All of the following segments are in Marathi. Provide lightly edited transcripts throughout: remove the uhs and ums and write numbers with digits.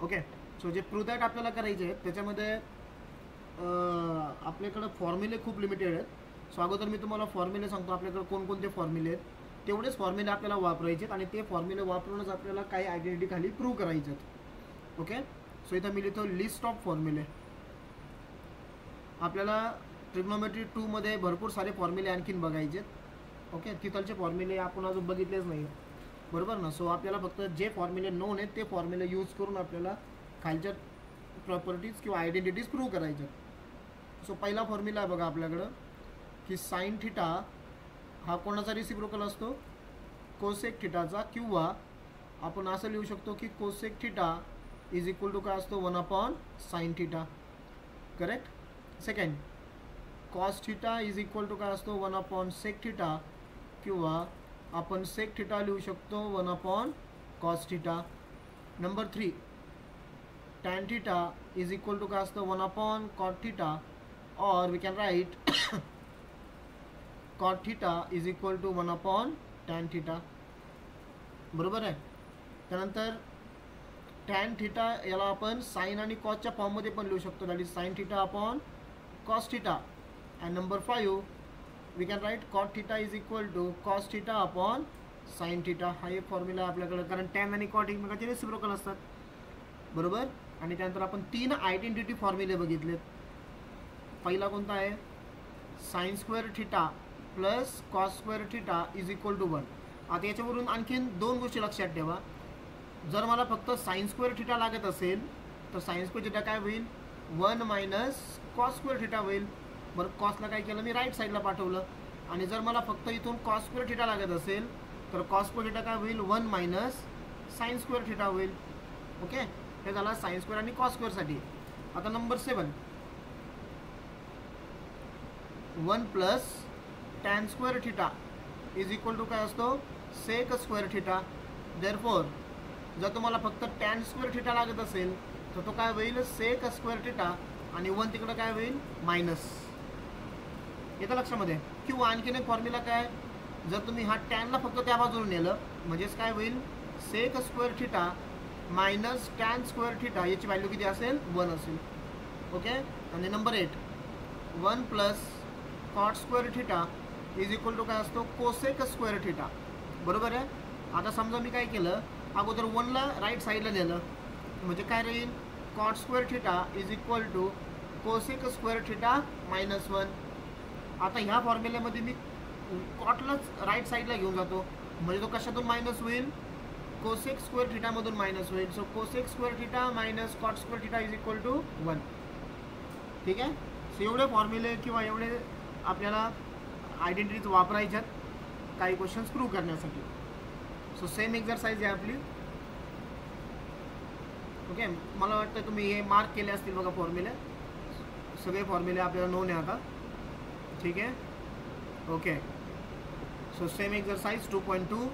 ओके. सो जे प्रूव्ह दॅट आपल्याला करायचे आहेत त्याच्यामध्ये आपल्याकडं फॉर्म्युले खूप लिमिटेड आहेत. सो अगोदर मी तुम्हाला फॉर्म्युले सांगतो आपल्याकडे कोणकोणते फॉर्म्युले आहेत. तेवढेच फॉर्म्युले आपल्याला वापरायचे आहेत आणि ते फॉर्म्युले वापरूनच आपल्याला काही आयडेंटिटी खाली प्रूव्ह करायचे आहेत. ओके. सो इथं मी लिहितो लिस्ट ऑफ फॉर्म्युले. आपल्याला ट्रिग्नोमेट्री 2 मध्ये भरपूर सारे फॉर्म्युले आणखीन बघायचे आहेत. ओके. तिथलचे फॉर्म्युले आपण अजून बघितलेच नाही, बरोबर ना. सो आपल्याला फक्त जे फॉर्म्युले नोन आहेत ते फॉर्म्युले यूज करून आपल्याला खालच्या प्रॉपर्टीज किंवा आयडेंटिटीज प्रूव्ह करायच्या. सो पहिला फॉर्म्युला आहे बघा आपल्याकडं की साइन थिटा हा कोणाचा रिसिप्रोकल असतो, कोसेक थिटाचा, किंवा आपण असं लिहू शकतो की cosec theta is equal to काय असतो 1/साइन theta. Correct. Second, cos theta is equal to काय असतो 1/सेक थिटा, किंवा आपण सेक थिटा लिहू शकतो 1/कॉस theta. Number 3, tan theta is equal to काय असतं 1/कॉट थिटा, और we can write cot theta is equal to 1/टॅन थिटा. बरोबर आहे. त्यानंतर टॅन थिटा याला आपण साइन आणि कॉसच्या फॉर्ममध्ये पण लिहू शकतो, that is sine theta upon cos theta. And number 5, we can write cot theta is equal to cos theta upon sine theta. हा एक फॉर्म्युला आपल्याकडे, कारण टॅन आणि कॉट एकमेकांचे रेसिप्रोकल असतात, बरोबर. आणि त्यानंतर आपण 3 आयडेंटिटी फॉर्म्युले बघितलेत. पहिला कोणता आहे, sine square theta plus cos square theta is equal to 1. आता याच्यावरून आणखीन 2 गोष्टी लक्षात ठेवा. जर मला फक्त साइन स्क्वेअर थिटा लागत असेल तर साइन स्क्वेअर थिटा काय होईल 1 - कॉस स्क्वेअर थिटा होईल. बरं, कॉसला काय केलं मी राईट साईडला पाठवलं. आणि जर मला फक्त इथून कॉस स्क्वेअर थिटा लागत असेल तर कॉस स्क्वेअर थिटा काय होईल 1 - साइन स्क्वेअर थिटा होईल. ओके. हे झालं साइन स्क्वेअर आणि कॉस स्क्वेअरसाठी. आता number 7, 1 + tan square theta is equal to काय असतो सेक स्क्वेअर थिटा. देअरफॉर जर तुम्हाला फक्त टॅन स्क्वेअर थिटा लागत असेल तर तो काय होईल सेक स्क्वेअर थिटा, आणि 1 तिकडं काय होईल मायनस. येतं लक्षामध्ये. किंवा आणखीन एक फॉर्म्युला काय, जर तुम्ही हा टॅनला फक्त त्या बाजूला नेलं म्हणजेच काय होईल sec square theta minus tan square theta, याची व्हॅल्यू किती असेल 1 असेल. ओके. आणि number 8, 1 + cot square theta is equal to काय असतो कोसेक स्क्वेअर थिटा. बरोबर आहे. आता समजा मी काय केलं, अगोदर 1ला राईट साईडला नेलं म्हणजे काय राहील cot square theta is equal to cosec square theta -1. आता ह्या फॉर्म्युल्यामध्ये मी कॉटलाच राईट साईडला घेऊन जातो म्हणजे तो कशातून मायनस होईल कोसेक स्क्वेअर थिटामधून मायनस होईल. So cosec square theta minus cot square theta is equal to 1. ठीक आहे. सो एवढे फॉर्म्युले किंवा एवढे आपल्याला आयडेंटिटीज वापरायच्यात काही क्वेश्चन्स प्रूव्ह करण्यासाठी. सो सेम एक्झरसाइज आहे आपली. ओके. मला वाटतं तुम्ही हे मार्क केले असतील बघा फॉर्म्युले, सगळे फॉर्म्युले आपल्याला नोन आहे आता. ठीक आहे. Okay. So same exercise 2.2.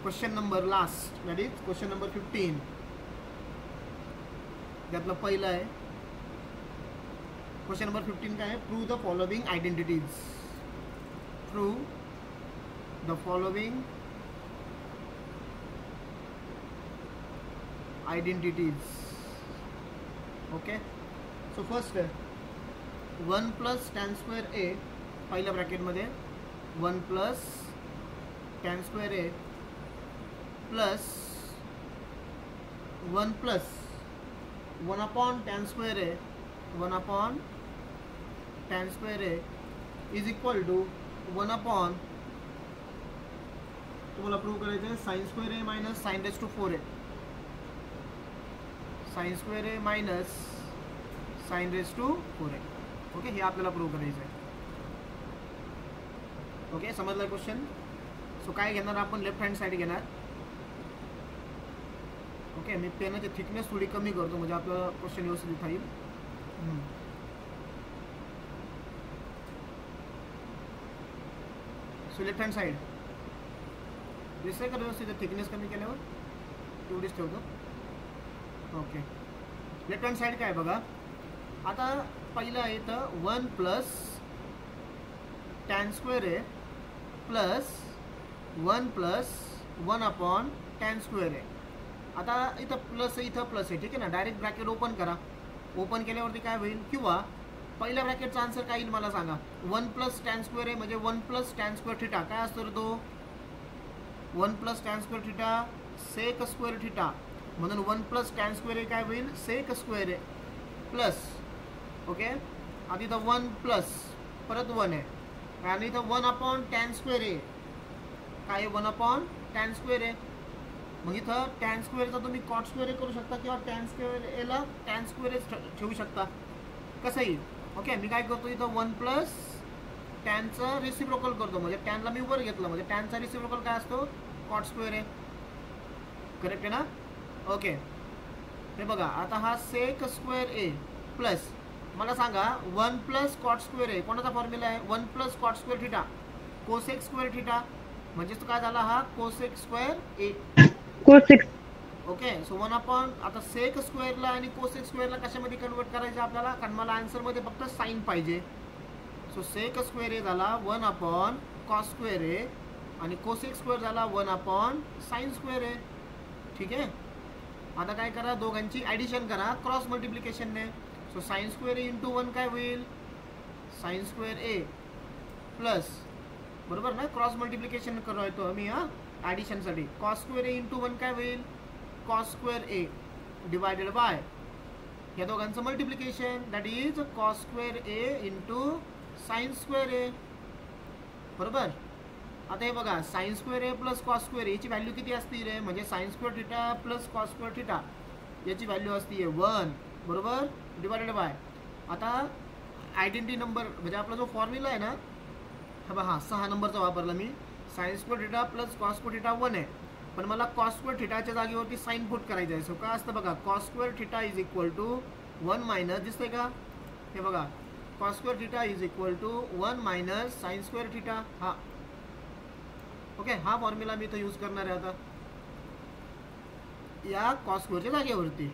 Question number last, that is question number 15. त्यातलं पहिलं आहे क्वेश्चन नंबर 15 काय आहे, prove the following identities. Prove the following identities. Okay. So first आहे 1 + टॅन स्क्वेअर ए, पहिल्या ब्रॅकेटमध्ये 1 + टॅन स्क्वेअर ए प्लस 1 + 1/टॅन स्क्वेअर ए 1/टॅन square A is equal to 1/, तुम्हाला प्रूव्ह करायचं आहे sine square A minus sine raise to 4a, sine square A minus sine raise to 4a. Okay. हे आपल्याला प्रूव्ह करायचं आहे. ओके. समजलं क्वेश्चन. सो काय घेणार आपण, लेफ्ट हँड साईड घेणार. ओके. मी पेनाची थिकनेस थोडी कमी करतो म्हणजे आपलं क्वेश्चन व्यवस्थित लिहिता येईल. सो लेफ्ट हँड साईड दिसतंय का व्यवस्थित, थिकनेस कमी केल्यावर तेवढीच ठेवतो. ओके. लेफ्ट हँड साईड काय बघा. आता पहिलं आहे तर 1 + tan square A plus 1 upon tan square आहे. आता इथं प्लस आहे, इथं प्लस आहे, ठीक आहे ना. डायरेक्ट ब्रॅकेट ओपन करा. ओपन केल्यावरती काय होईल, किंवा पहिल्या ब्रॅकेटचा आन्सर काय येईल मला सांगा. 1 प्लस tan स्क्वेअर आहे म्हणजे 1 प्लस tan स्क्वेअर थिटा. काय असतो रे तो, 1 plus tan square theta sec square theta. म्हणून 1 प्लस tan स्क्वेअर आहे काय होईल, सेक स्क्वेअर आहे प्लस. ओके, आता इथं 1 प्लस परत 1 आहे आणि इथं 1 अपॉन tan स्क्वेअर आहे. काय 1 अपॉन tan स्क्वेअर आहे. मग इथं tan स्क्वेअरचा तुम्ही कॉट स्क्वेअर करू शकता किंवा tan स्क्वेअर याला tan स्क्वेअर ठेवू शकता, कसंही. ओके, मी काय करतो इथं 1 प्लस टॅनचं रिसिप्रोकल करतो, म्हणजे टॅनला मी वर घेतलं म्हणजे टॅनचा रिसिप्रोकल काय असतो, कॉट स्क्वेअर आहे. करेक्ट आहे ना. ओके, हे बघा आता हा सेक स्क्वेअर ए प्लस मला सांगा 1 प्लस कॉट स्क्वेअर ए कोणाचा फॉर्म्युला आहे, 1 plus cot square theta cosec square theta. म्हणजे तो काय झाला, हा cosec square A cosec. Okay, so 1 upon आता सेक स्क्वेअरला आणि कोसेक स्क्वेअरला कशामध्ये कन्वर्ट करायचं आपल्याला, कारण मला आन्सरमध्ये फक्त साईन पाहिजे. सो सेक स्क्वेअर ए झाला 1 अपॉन कॉस स्क्वेअर ए आणि कोसेक स्क्वेअर झाला 1 अपॉन साईन स्क्वेअर ए. ठीक आहे, आता काय करा, दोघांची ॲडिशन करा क्रॉस मल्टिप्लिकेशनने. So sine square A into 1 काय होईल, साईन स्क्वेअर ए प्लस, बरोबर ना, क्रॉस मल्टिप्लिकेशन करतो आम्ही हां ॲडिशनसाठी. कॉस स्क्वेअर ए इंटू 1 काय होईल, cos square A divided by या दोघांचं multiplication, that is cos square A into sine square A. बरोबर. आता हे बघा, sine square A plus cos square एची व्हॅल्यू किती असती रे, म्हणजे sine square theta plus cos square theta याची व्हॅल्यू असते 1, बरोबर, डिवायडेड बाय. आता आयडेंटिटी नंबर म्हणजे आपला जो फॉर्म्युला आहे ना, हा 6 नंबरचा वापरला मी. Sine square theta plus cos square theta 1 आहे, पण मला कॉस स्क्वेअर थिटाच्या जागेवरती साईन पुट करायचं आहे. सो काय असतं बघा, cos square theta is equal to 1 minus, दिसतंय का, हे बघा, cos square theta is equal to 1 minus sine square theta. हा ओके, हा फॉर्म्युला मी इथं यूज करणार आहे आता या कॉस स्क्वेअरच्या जागेवरती.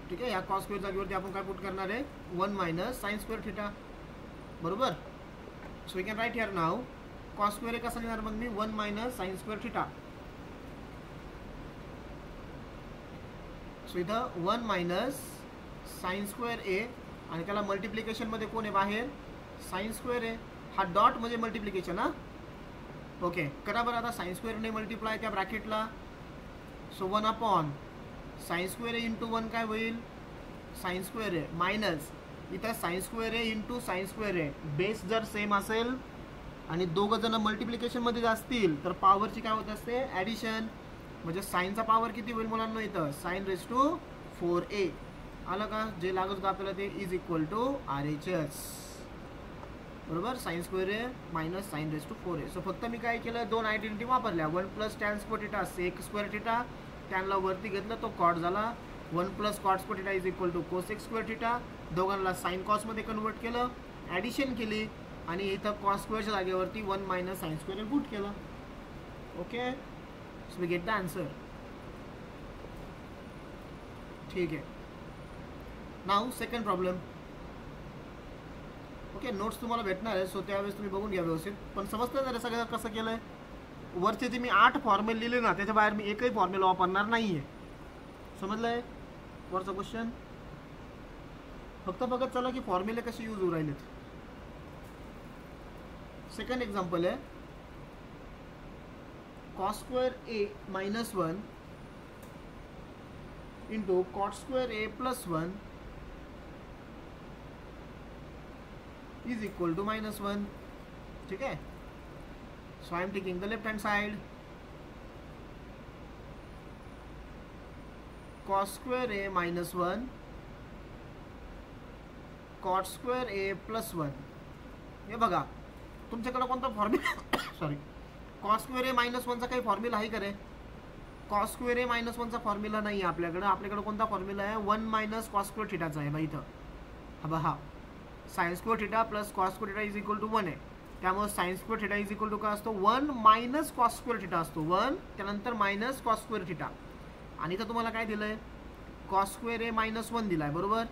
ठीक आहे, या कॉस स्क्वेअर जागेवरती आपण काय पुट करणार आहे, 1 मायनस साईन स्क्वेअर थिटा. बरोबर. So we can write here now cos square कसं लिहिणार मग मी, 1 minus sine square theta. So इथं 1 मायनस साईन स्क्वेअर ए आणि त्याला मल्टिप्लिकेशनमध्ये कोण आहे बाहेर, साईन स्क्वेअर ए. हा डॉट म्हणजे मल्टिप्लिकेशन. हा ओके, करा बरं आता साईन स्क्वेअरने मल्टिप्लाय त्या ब्रॅकेटला. So 1 upon sine square A into 1 काय होईल, साईन स्क्वेअर ए मायनस इथं sine square A into sine square A. Base जर सेम असेल आणि दोघं जण मल्टिप्लिकेशनमध्ये असतील तर पॉवरची काय होत असते, ॲडिशन. म्हणजे साईनचा पॉवर किती होईल मुलांना इथं, साईन रेस टू 4a. आलं का, जे लागत होतं आपल्याला ते इज इक्वल टू RHS. बरोबर, sine square A minus sine raise to 4a. So फक्त मी काय केलं, 2 आयडेंटिटी वापरल्या. 1 plus tan square theta sec square theta, टॅनला वरती घेतलं तो कॉट झाला. 1 plus cot square theta is equal to cosec square theta. दोघांना साईन कॉसमध्ये कन्वर्ट केलं, ॲडिशन केली आणि इथं कॉस स्क्वेअरच्या जागेवरती 1 मायनस साईन स्क्वेअर पुट केलं. Okay, so we get the answer. ठीक आहे, now second problem. Okay, notes तुम्हाला भेटणार आहे, सो त्यावेळेस तुम्ही बघून घ्या व्यवस्थित. पण समजतं जरा सगळं कसं केलं आहे. वरचे जे मी 8 फॉर्म्युले लिहिले ना त्याच्या बाहेर मी एकही फॉर्म्युला वापरणार नाही आहे. समजलं आहे वरचा क्वेश्चन. फक्त बघत चला की फॉर्म्युले कसे यूज होऊ राहिलेत. सेकंड एक्झाम्पल आहे, cos square A minus 1 into cot square A plus 1 is equal to -1. ठीक है, so I am taking the left hand side. Cos square A -1 cot square A plus 1. हे बघा तुमच्याकडे कोणता formula sorry cos square A -1चा काही फॉर्म्युला आहे का रे. कॉस स्क्वेअर ए -1चा फॉर्म्युला नाही आहे आपल्याकडे. आपल्याकडे कोणता फॉर्म्युला आहे, 1 मायनस कॉस स्क्वेअर थिटाचा आहे. बाई इथं हा sine square theta plus cos square theta is equal to 1 आहे. त्यामुळे sine square theta is equal to काय असतो, 1 मायनस कॉस स्क्वेअर थिटा असतो. 1 त्यानंतर मायनस कॉस स्क्वेअर थिटा. आणि इथं तुम्हाला काय दिलं आहे, कॉस स्क्वेअर ए -1 दिला आहे. बरोबर,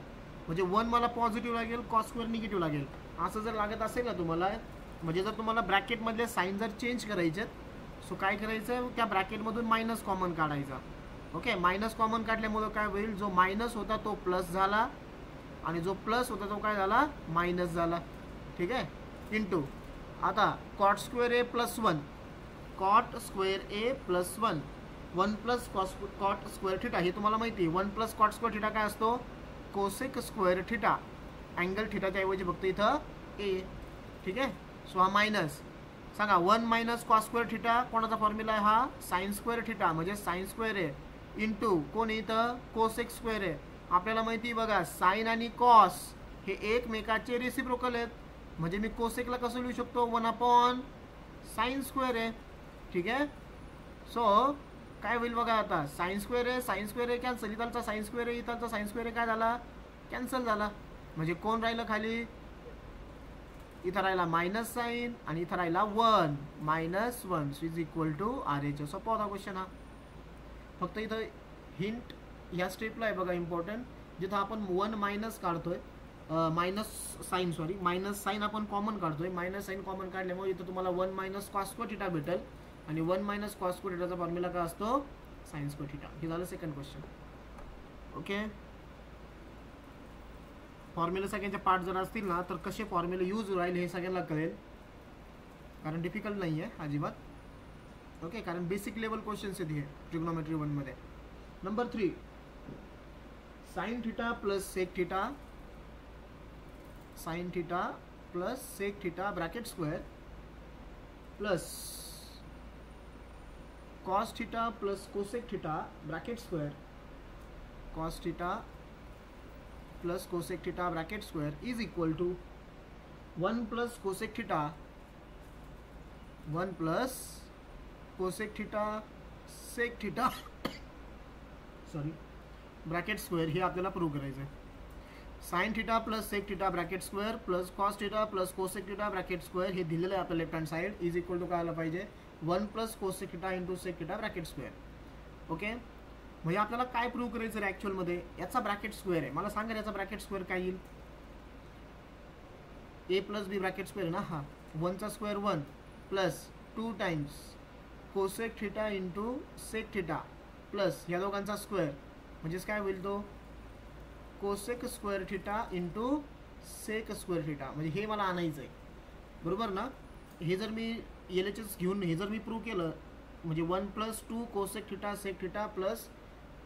म्हणजे 1 मला पॉझिटिव्ह लागेल, कॉस स्क्वेअर निगेटिव्ह लागेल. असं जर लागत असेल ना तुम्हाला म्हणजे जर तुम्हाला ब्रॅकेटमधले साईन जर चेंज करायचे सो काय करायचं, त्या ब्रॅकेटमधून मायनस कॉमन काढायचा. ओके, मायनस कॉमन काढल्यामुळं काय होईल, जो मायनस होता तो प्लस झाला आणि जो प्लस होता तो काय झाला, मायनस झाला. ठीक आहे, इंटू आता cot square A plus 1, cot square A plus 1, 1 plus cot square theta. हे तुम्हाला माहिती आहे, 1 प्लस कॉट स्क्वेअर थिटा काय असतो, कोसेक स्क्वेअर थिटा. अँगल थिटाच्या ऐवजी फक्त इथं ए. ठीक आहे, सो हा मायनस. सांगा 1 मायनस कॉस स्क्वेअर थिटा कोणाचा फॉर्म्युला आहे, हा साइन स्क्वेअर थिटा म्हणजे साइन स्क्वेअर आहे इंटू कोण इथं कोसेक स्क्वेअर आहे. आपल्याला माहिती बघा साइन आणि कॉस हे एकमेकाचे रेसिप्रोकल आहेत, म्हणजे मी कोसेकला कसं लिहू शकतो, 1 अपॉन साइन स्क्वेअर आहे. ठीक आहे, सो काय होईल बघा आता, साइन स्क्वेअर आहे कॅन्सल, इथलचा साइन स्क्वेअर आहे इथलचा साइन स्क्वेअर आहे, काय झाला कॅन्सल झाला. म्हणजे कोण राहिलं खाली, इथं राहिला मायनस साइन आणि इथं राहिला 1 minus 1 is equal to R H. सोपा होता क्वेश्चन हा. फक्त इथं हिंट ह्या स्टेपला आहे बघा इम्पॉर्टंट, जिथं आपण 1 मायनस काढतोय, मायनस साइन आपण कॉमन काढतोय, मायनस साइन कॉमन काढल्यामुळे इथं तुम्हाला 1 मायनस कॉस स्क्वेअर थिटा भेटेल आणि 1 मायनस कॉस स्क्वेअर थिटाचा फॉर्म्युला काय असतो, साइन स्क्वेअर थिटा. हे झालं सेकंड क्वेश्चन. ओके, फॉर्म्युले सगळ्यांचे पार्ट जर असतील ना तर कसे फॉर्म्युले यूज राहील हे सगळ्यांना कळेल, कारण डिफिकल्ट नाही आहे अजिबात. ओके, कारण बेसिक लेवल क्वेश्चन्स आहेत हे ट्रिग्नोमेट्री 1 मध्ये. Number 3, sine theta plus sec theta, sine theta plus sec theta bracket square plus cos theta plus cosec theta bracket square, cos theta plus cosec theta bracket square is equal to 1 plus cosec theta, 1 plus cosec theta sec theta sorry bracket square. हे आपल्याला प्रूव्ह करायचं आहे. Sine theta plus sec theta bracket square plus cos theta plus cosec theta bracket square हे दिलेलं आहे आपल्या left hand side, is equal to काय आलं पाहिजे, 1 plus cosec theta into sec theta bracket square. Okay, म्हणजे आपल्याला काय प्रूव्ह करायचं आहे ॲक्च्युअलमध्ये, याचा ब्रॅकेट स्क्वेअर आहे. मला सांगा याचा ब्रॅकेट स्क्वेअर काय येईल, A plus B bracket square ना, हा 1चा square 1 plus 2 times cosec theta into sec theta plus ह्या दोघांचा स्क्वेअर म्हणजेच काय होईल, तो cosec square theta into sec square theta. म्हणजे हे मला आणायचं आहे, बरोबर ना. हे जर मी LHS घेऊन हे जर मी प्रूव्ह केलं म्हणजे 1 plus 2 cosec theta sec theta plus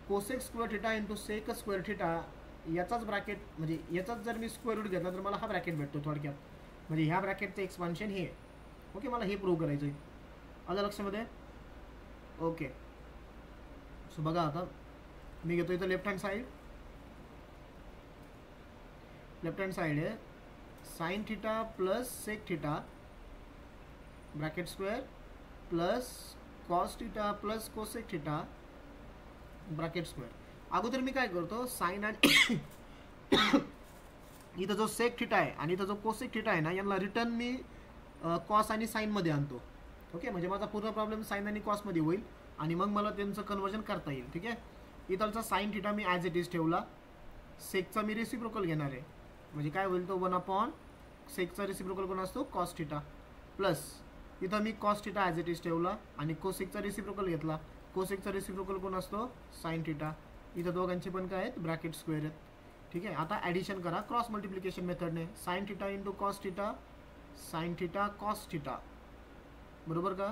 cosec square theta into sec square theta याचाच ब्रॅकेट, म्हणजे याचाच जर मी स्क्वेअर रूट घेतला तर मला हा ब्रॅकेट भेटतो थोडक्यात. म्हणजे ह्या ब्रॅकेटचं एक्सपान्शन हे. ओके, मला हे प्रूव्ह करायचं आहे. आलं लक्षामध्ये. ओके, सो बघा आता मी घेतो इथं लेफ्ट हँड साइड आहे sine theta plus sec theta bracket square plus cos theta plus cosec theta bracket square. अगोदर मी काय करतो, साइन आणि इथं जो सेक थिटा आहे आणि इथं जो कोसेक थिटा आहे ना, यांना रिटर्न मी कॉस आणि साईनमध्ये आणतो. ओके, म्हणजे माझा पूर्ण प्रॉब्लेम साइन आणि कॉसमध्ये होईल आणि मग मला त्यांचं कन्वर्जन करता येईल. ठीक आहे, इथलचा साइन थिटा मी ॲज इट इज ठेवला, सेकचा मी रेसिप्रोकल घेणार आहे, म्हणजे काय होईल तो 1 अपॉन सेकचा रेसिप्रोकल कोण असतो, कॉस थिटा प्लस इथं मी cos theta as it is ठेवला आणि कोसेकचा रेसिप्रोकल घेतला, कोसेकचा रेसिप्रोकल कोण असतो, साइन थिटा. इथं दोघांचे पण काय आहेत, ब्रॅकेट स्क्वेअर आहेत. ठीक आहे, आता ॲडिशन करा क्रॉस मल्टिप्लिकेशन मेथडने, sine theta into cos theta, sine theta cos theta, बरोबर का,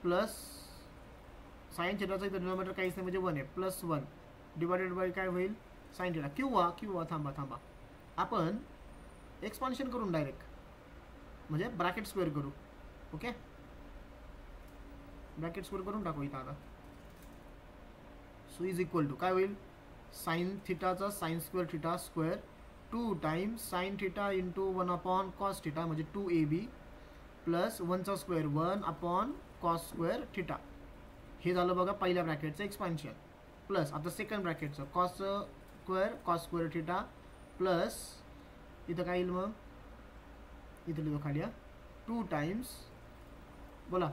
प्लस साइन थिटाचा इथं डिनॉमिनेटर काहीच नाही म्हणजे 1 आहे, प्लस 1 डिवायडेड बाय काय होईल, साइन थिटा. किंवा थांबा आपण एक्सपान्शन करून डायरेक्ट म्हणजे ब्रॅकेट स्क्वेअर करू. ओके, ब्रॅकेट स्क्वेअर करून टाकू इथं आता. सो इज इक्वल टू काय होईल, साइन थिटाचा sine square theta square 2 times sine theta into 1 upon cos theta म्हणजे 2ab प्लस 1चा square 1 upon cos square theta. हे झालं बघा पहिल्या ब्रॅकेटचं एक्सपान्शन. प्लस आता सेकंड ब्रॅकेटचं कॉस स्क्वेअर थिटा प्लस इथं काय येईल मग, इथं लिहितो खाली 2 टाइम्स बोला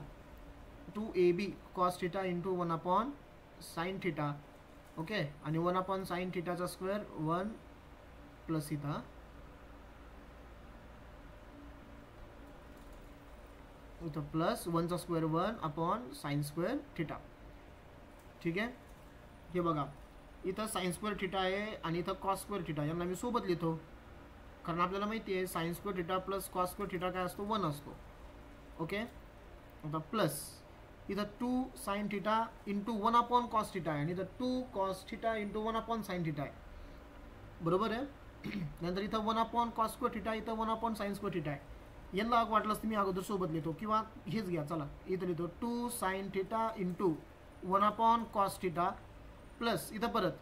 2ab cos theta into 1 upon sine theta. Okay, आणि 1 अपॉन साइन थिटाचा स्क्वेअर 1 प्लस इथं इथं प्लस 1चा square 1 upon sine square theta. ठीक आहे. हे बघा इथं साइन स्क्वेअर थिटा आहे आणि इथं कॉस स्क्वेअर थिटा, यांना मी सोबत लिहितो कारण आपल्याला माहिती आहे sine square theta plus cos square theta काय असतो 1 असतो. ओके. आता प्लस इथं 2 sine theta into 1 upon cos theta आहे आणि इथं 2 cos theta into 1 upon sine theta आहे. बरोबर आहे. नंतर इथं 1 अपॉन कॉस स्क्वेअर थिटा, इथं 1 अपॉन साइन स्क्वेअर थिटा आहे. यांना वाटलंच तर मी अगोदर सोबत लिहितो किंवा हेच घ्या. चला इथं लिहितो 2 sine theta into 1 upon cos theta plus इथं परत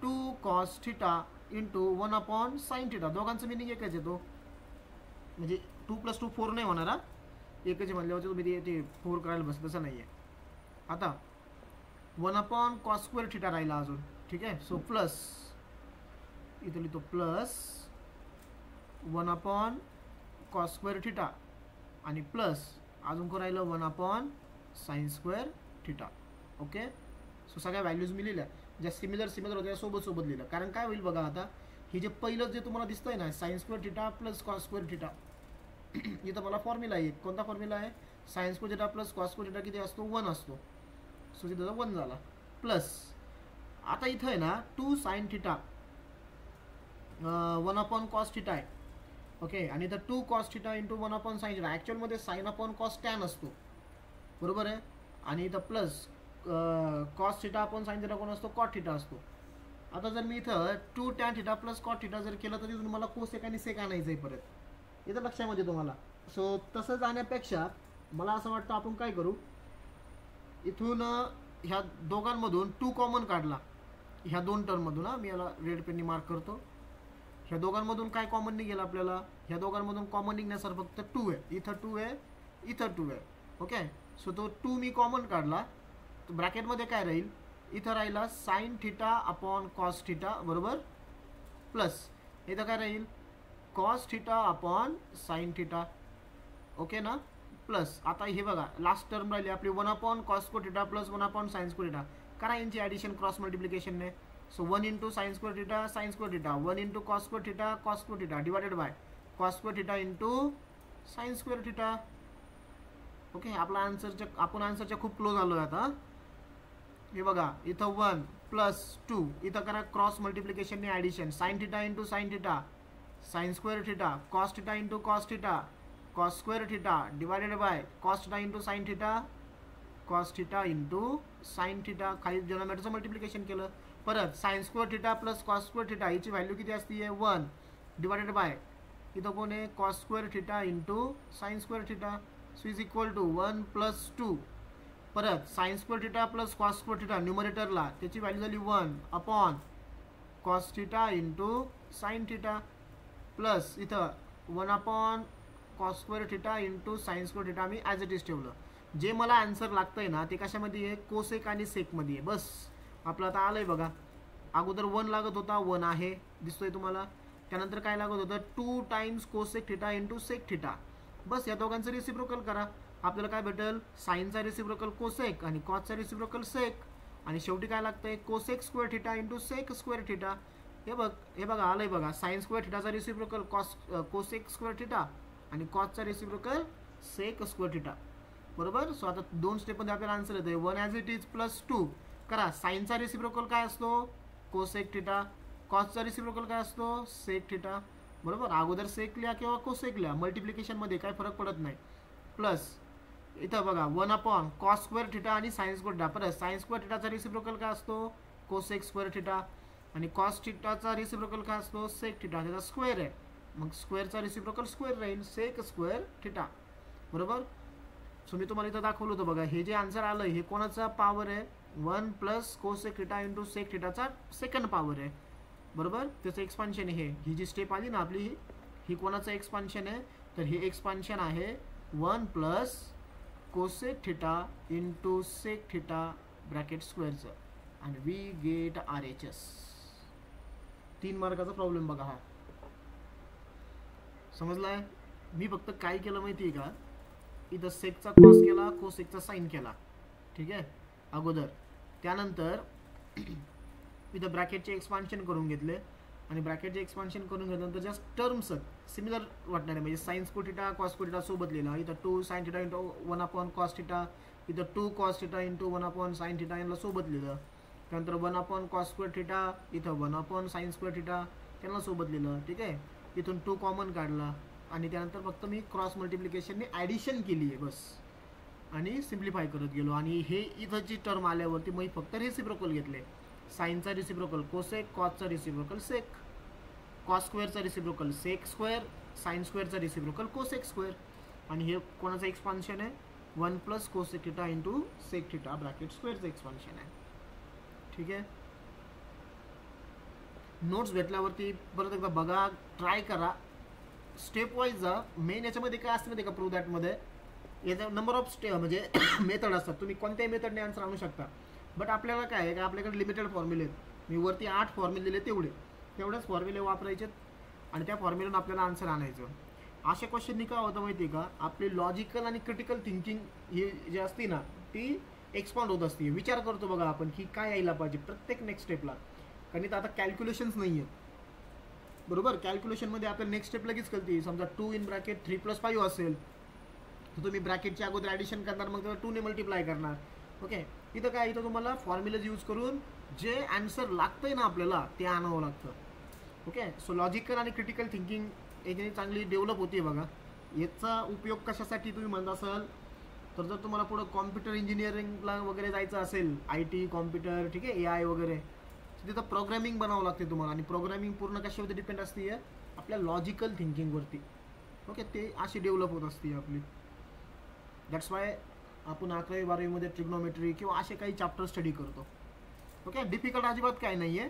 2 cos theta into 1 upon sine theta. दोघांचं मिनिंग एकच येतो, म्हणजे 2 + 2 4 नाही होणार. एकच म्हणल्यावर तुम्ही ते 4 करायला बस, तसं नाही आहे. आता 1 अपॉन कॉस स्क्वेअर थिटा राहिला अजून. ठीक आहे. सो प्लस इथं लिहितो plus 1 upon cos square theta आणि प्लस अजून को राहिलं 1 upon sine square theta. Okay. So सगळ्या व्हॅल्यूज मी लिहिल्या, ज्या सिमिलर होत्या सोबत लिहिलं. कारण काय होईल बघा, आता हे जे पहिलं जे तुम्हाला दिसतंय ना sign square theta plus cos square theta, इथं मला फॉर्म्युला आहे. कोणता फॉर्म्युला आहे? Sine square theta plus cos square theta किती असतो? 1 असतो. सो तिथं 1 झाला. प्लस आता इथं आहे ना 2 sine theta 1 upon cos theta आहे. ओके. आणि इथं 2 cos theta into 1 upon sine theta. ॲक्च्युअलमध्ये साइन अपॉन कॉस टॅन असतो. बरोबर आहे. आणि इथं plus cos theta upon sine theta कोण असतो? कॉट थिटा असतो. आता जर मी इथं 2 tan theta plus cot theta जर केलं तर तिथून मला कोसेक आणि सेक आणायचं आहे परत. इथं लक्षामध्ये तुम्हाला. सो तसं जाण्यापेक्षा मला असं वाटतं आपण काय करू, इथून ह्या दोघांमधून 2 कॉमन काढला. ह्या 2 टर्ममधून, मी याला रेड पेननी मार्क करतो. ह्या दोघांमधून काय कॉमन निघेल आपल्याला? ह्या दोघांमधून कॉमन निघण्यासारखं फक्त 2 आहे. इथं 2 आहे, इथं 2 आहे. ओके. सो तो 2 मी कॉमन काढला. तर ब्रॅकेटमध्ये काय राहील? इथं राहिला sine theta upon cos theta बरोबर, प्लस इथं काय राहील? Cos theta upon sine theta. Okay ना. प्लस आता हे बघा लास्ट टर्म राहिली आपली 1 upon cos square theta plus 1 upon sine square theta. करा यांची ॲडिशन क्रॉस मल्टिप्लिकेशनने. So 1 into sine square theta sine square theta, 1 into cos square theta cos square theta divided by cos square theta into sine square theta. Okay. आपण आन्सरच्या खूप क्लोज आलो आहे आता. हे बघा इथं 1 प्लस 2, इथं करा क्रॉस मल्टिप्लिकेशनने addition. Sine theta into sine theta sine square theta, cos theta into cos theta cos square theta divided by cos theta into sine theta cos theta into sine theta. काही जनोमीटरचं मल्टिप्लिकेशन केलं. परत sine square theta plus cos square theta हिची व्हॅल्यू किती असते? 1 डिवायडेड बाय इथं कोण आहे? Cos square theta into sine square theta. So is equal to 1 plus 2. परत sine square theta plus cos square theta न्यूमरेटरला त्याची व्हॅल्यू झाली 1 upon cos theta into sine theta plus इथं 1 upon cos square theta into sine square theta मी ॲज इट इज ठेवलं. जे मला आन्सर लागतंय ना ते कशामध्ये आहे? कोसेक आणि सेकमध्ये आहे. बस आपलं आता आलंय बघा. अगोदर 1 लागत होता, 1 आहे दिसतोय तुम्हाला. त्यानंतर काय लागत होतं? 2 times cosec theta into sec theta. बस या दोघांचं रिसिप्रोकल करा. आपल्याला काय भेटेल? साइनचा रिसिप्रोकल कोसेक आणि कॉसचा रिसिप्रोकल सेक. आणि शेवटी काय लागतंय? Cosec square theta into sec square theta. हे बघा आलंय बघा. साइन स्क्वेअर थिटाचा रिसिप्रोकल कोसेक स्क्वेअर थिटा आणि कॉसचा रिसिप्रोकल सेक स्क्वेअर थिटा. बरोबर. सो आता 2 स्टेपमध्ये आपल्याला आन्सर येतोय 1 ॲज इट इज प्लस 2. करा. साइनचा रिसिप्रोकल काय असतो? Cosec theta. कॉसचा रिसिप्रोकल काय असतो? Sec theta. बरोबर. अगोदर सेक लिहा किंवा कोसेक लिहा, मल्टिप्लिकेशनमध्ये काय फरक पडत नाही. प्लस इथं बघा 1 अपॉन कॉस स्क्वेअर थिटा आणि साइन स्क्वेअर थिटा. परत साइन स्क्वेअर थिटाचा रिसिप्रोकल काय असतो? Cosec square theta. आणि कॉस थिटाचा रिसिप्रोकल काय असतो? Sec theta. त्याचा स्क्वेअर आहे, मग स्क्वेअरचा रिसिप्रोकल स्क्वेअर राहील, सेक स्क्वेअर थिटा. बरोबर. सो मी तुम्हाला इथं दाखवलं होतं बघा. हे जे आन्सर आलं हे कोणाचा पॉवर आहे? 1 plus cosec theta into sec थिटाचा सेकंड पॉवर आहे. बरोबर. त्याचं एक्सपान्शन आहे. ही जी स्टेप आली ना आपली, ही कोणाचं एक्सपान्शन आहे? तर हे एक्सपान्शन आहे 1 plus cosec theta into sec theta bracket स्क्वेअरचं. आणि वी गेट RHS. 3 मार्काचा प्रॉब्लेम बघा हा. समजलाय? मी फक्त काय केलं माहिती आहे का? इथं सेकचा कॉस केला, कोसेकचा साइन केला. ठीक आहे अगोदर. त्यानंतर इथं ब्रॅकेटचे एक्सपान्शन करून घेतले आणि ब्रॅकेटचे एक्सपान्शन करून घेतल्यानंतर जस्ट टर्म्स सिमिलर वाटणार आहे, म्हणजे sign square theta cos square theta सोबत लिहिला. इथं 2 sine theta into 1 upon cos theta, इथं 2 cos theta into 1 upon sine theta यांना सोबत लिहिलं. त्यानंतर 1 अपॉन कॉस स्क्वेअर थिटा, इथं 1 अपॉन साइन स्क्वेअर थिटा त्यांना सोबत लिहिलं. ठीक आहे, इथून 2 कॉमन काढला आणि त्यानंतर फक्त मी क्रॉस मल्टिप्लिकेशनने ॲडिशन केली आहे बस, आणि सिम्प्लिफाय करत गेलो. आणि हे इथंची टर्म आल्यावरती मग फक्त रेसिप्रोकल घेतले. साईनचा रिसिप्रोकल कोसेक, कॉसचा रिसिप्रोकल सेक, कॉस स्क्वेअरचा रिसिप्रोकल सेक स्क्वेअर, साइन स्क्वेअरचा रिसिप्रोकल कोसेक स्क्वेअर. आणि हे कोणाचं एक्सपान्शन आहे, 1 plus cosec theta into sec theta bracket स्क्वेअरचं एक्सपान्शन आहे. ठीक आहे, नोट्स भेटल्यावरती परत एकदा बघा, ट्राय करा, स्टेप वाईज जा. मेन याच्यामध्ये काय असतं माहिती का, प्रूव्ह दॅटमध्ये याचा नंबर ऑफ म्हणजे मेथड असतात, तुम्ही कोणत्याही मेथडने आन्सर आणू शकता. बट आपल्याला काय आहे की आपल्याकडे लिमिटेड फॉर्म्युले आहेत. मी वरती 8 फॉर्म्युले दिले, तेवढेच फॉर्म्युले वापरायचे आणि त्या फॉर्म्युलेनं आपल्याला आन्सर आणायचं. अशा क्वेश्चननी काय होतं माहिती आहे का, आपली लॉजिकल आणि क्रिटिकल थिंकिंग ही जी असते ना ती एक्सपांड होत असते. विचार करतो बघा आपण की काय यायला पाहिजे प्रत्येक नेक्स्ट स्टेपला, कारण इथं आता कॅल्क्युलेशन्स नाही आहेत बरोबर. कॅल्क्युलेशनमध्ये आपल्याला नेक्स्ट स्टेप लगेच कळते. समजा 2 इन ब्रॅकेट 3 + 5 असेल तर तुम्ही ब्रॅकेटच्या अगोदर ॲडिशन करणार, मग त्याला 2 ने मल्टिप्लाय करणार. ओके, इथं काय, इथं तुम्हाला फॉर्म्युलाज यूज करून जे आन्सर लागतंय ना आपल्याला ते आणावं लागतं. ओके, सो लॉजिकल आणि क्रिटिकल थिंकिंग याच्याने चांगली डेव्हलप होते बघा. याचा उपयोग कशासाठी तुम्ही म्हणत असाल तर जर तुम्हाला पुढं कॉम्प्युटर इंजिनिअरिंगला वगैरे जायचं असेल, IT कॉम्प्युटर, ठीक आहे, AI वगैरे, तिथं प्रोग्रॅमिंग बनावं लागते तुम्हाला. आणि प्रोग्रॅमिंग पूर्ण कशावरती डिपेंड असते, आपल्या लॉजिकल थिंकिंगवरती. ओके, ते अशी डेव्हलप होत असते आपली. दॅट्स वाय आपण 11वी 12वीमध्ये ट्रिग्नोमेट्री किंवा असे काही चॅप्टर स्टडी करतो. ओके, डिफिकल्ट अजिबात काही नाही आहे,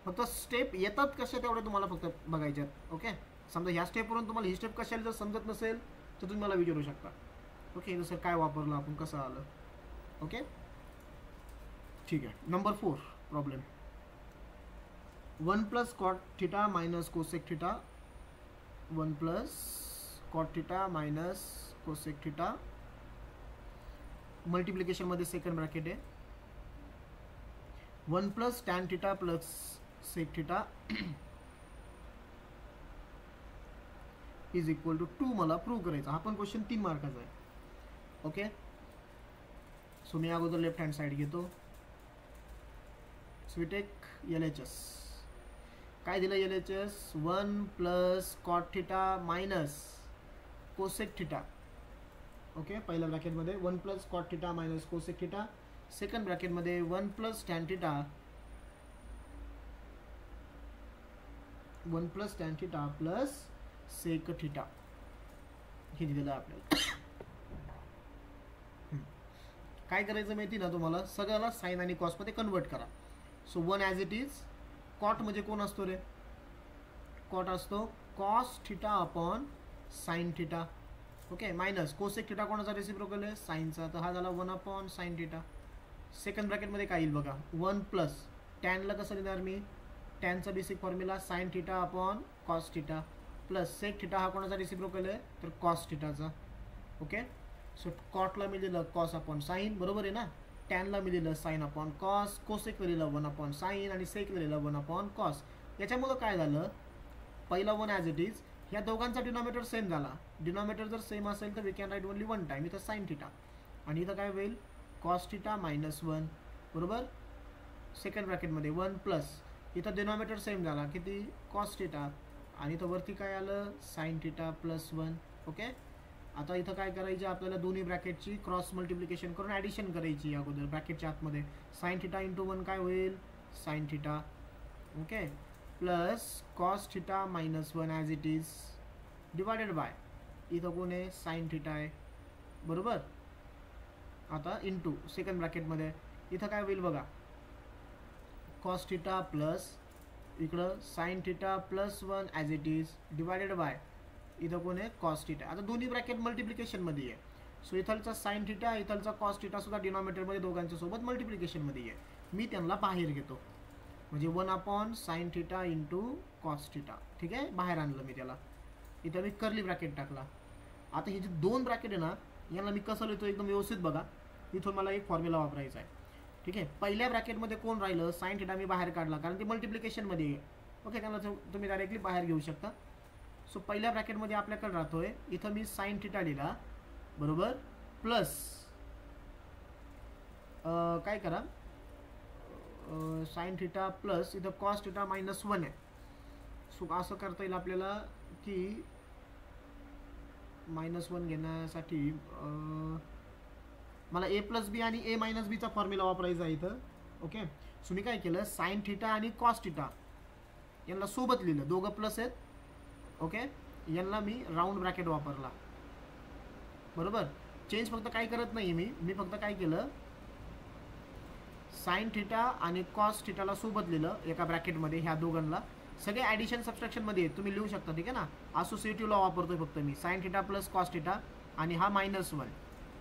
फक्त स्टेप येतात कशा तेवढे तुम्हाला फक्त बघायच्यात. ओके, समजा ह्या स्टेपवरून तुम्हाला ही स्टेप कशाला जर समजत नसेल तर तुम्ही मला विचारू शकता. ओके, जसं काय वापरलं आपण, कसं आलं. ओके, ठीक आहे. Number 4 problem, 1 plus cot theta minus cosec theta, 1 plus cot theta minus cosec theta, मल्टिप्लिकेशनमध्ये सेकंड ब्रॅकेट आहे, 1 plus tan theta plus sec theta is equal to 2 मला प्रूव्ह करायचा. हा पण क्वेश्चन 3 मार्काचा आहे. ओके, सो मी अगोदर लेफ्ट हँड साईड घेतो. So we take LHS. काय दिलं LHS, 1 plus cot theta minus cosec theta. Okay, पहिल्या ब्रॅकेटमध्ये 1 plus cot theta minus cosec theta, second ब्रॅकेटमध्ये 1 plus tan theta, 1 plus tan theta plus sec theta, हे दिलेलं आहे आपल्याला. काय करायचं माहिती ना तुम्हाला, सगळ्याला साइन आणि कॉसमध्ये कन्वर्ट करा. So 1 as it is. Cot म्हणजे कोण असतो रे, कॉट असतो cos theta upon sine theta. Okay, minus cosec theta कोणाचा रेसिप्रोकल आहे, साइनचा, तर हा झाला 1 अपॉन साइन थिटा. सेकंड ब्रॅकेटमध्ये काय येईल बघा, 1 प्लस टॅनला कसं लिहिणार मी, टॅनचा basic formula sine theta upon cos theta, plus sec theta हा कोणाचा रेसिप्रोकल आहे तर कॉस थिटाचा. ओके, सो कॉटला मी लिहिलं कॉस अपॉन साइन, बरोबर आहे ना. टॅनला मी लिहिलं साइन अपॉन कॉस, कोसेक लिहिलं 1 अपॉन साइन आणि सेक लिहिलं 1 अपॉन कॉस. याच्यामुळं काय झालं, पहिला 1 ॲज इट इज, ह्या दोघांचा डिनॉमिनेटर सेम झाला. डिनॉमिनेटर जर सेम असेल तर we can write only 1 time. इथं साइन थिटा आणि इथं काय होईल, कॉस थिटा मायनस 1, बरोबर. सेकंड ब्रॅकेटमध्ये 1 प्लस, इथं डिनॉमिनेटर सेम झाला किती, कॉस थिटा, आणि इथं वरती काय आलं, साइन थिटा प्लस 1. ओके, आता इथं काय करायचं आपल्याला, दोन्ही ब्रॅकेटची क्रॉस मल्टिप्लिकेशन करून ॲडिशन करायची अगोदर ब्रॅकेटच्या आतमध्ये. साइन थिटा इंटू 1 काय होईल, sign theta. Okay, plus cos theta minus 1 as it is divided by, इथं कोण आहे, साइन थिटा आहे, बरोबर. आता इंटू सेकंड ब्रॅकेटमध्ये इथं काय होईल बघा, कॉस थिटा प्लस इकडं sign theta plus 1 as it is divided by, इथं कोण आहे, कॉस थिटा. आता दोन्ही ब्रॅकेट मल्टिप्लिकेशनमध्ये आहे. सो इथलचा साइन थिटा, इथलचा कॉस थिटा सुद्धा डिनॉमिनेटरमध्ये दोघांच्या सोबत मल्टिप्लिकेशनमध्ये आहे. मी त्यांना बाहेर घेतो, म्हणजे 1 upon sine theta into cos theta. ठीक आहे, बाहेर आणलं मी त्याला. इथं मी कर्ली ब्रॅकेट टाकला. आता हे जे 2 ब्रॅकेट आहे ना, यांना मी कसं लिहितो एकदम व्यवस्थित बघा. इथून मला एक फॉर्म्युला वापरायचा आहे. ठीक आहे, पहिल्या ब्रॅकेटमध्ये कोण राहिलं, साइन थिटा मी बाहेर काढला कारण ते मल्टिप्लिकेशनमध्ये आहे. ओके, त्याला तुम्ही डायरेक्टली बाहेर घेऊ शकता. सो पहिल्या ब्रॅकेटमध्ये आपल्याकडे राहतोय इथं मी साइन थिटा लिहिला, बरोबर, प्लस काय करा, साइन थिटा प्लस इथं कॉस थिटा -1 आहे. सो असं करता येईल आपल्याला की -1 घेण्यासाठी मला a प्लस बी आणि a मायनस बीचा फॉर्म्युला वापरायचा आहे इथं. ओके, सो मी काय केलं, साइन थिटा आणि कॉस थिटा यांना सोबत लिहिलं, दोघं प्लस आहेत. ओके, यांना मी राऊंड ब्रॅकेट वापरला, बरोबर. चेंज फक्त काय करत नाही मी फक्त काय केलं, साइन थिटा आणि कॉस थिटाला सोबत लिहिलं एका ब्रॅकेटमध्ये, ह्या दोघांना. सगळे ॲडिशन सबस्ट्रॅक्शनमध्ये आहेत, तुम्ही लिहू शकता, ठीक आहे ना. असोसिएटिव्ह लॉ वापरतोय फक्त मी, sine theta plus cos theta आणि हा -1,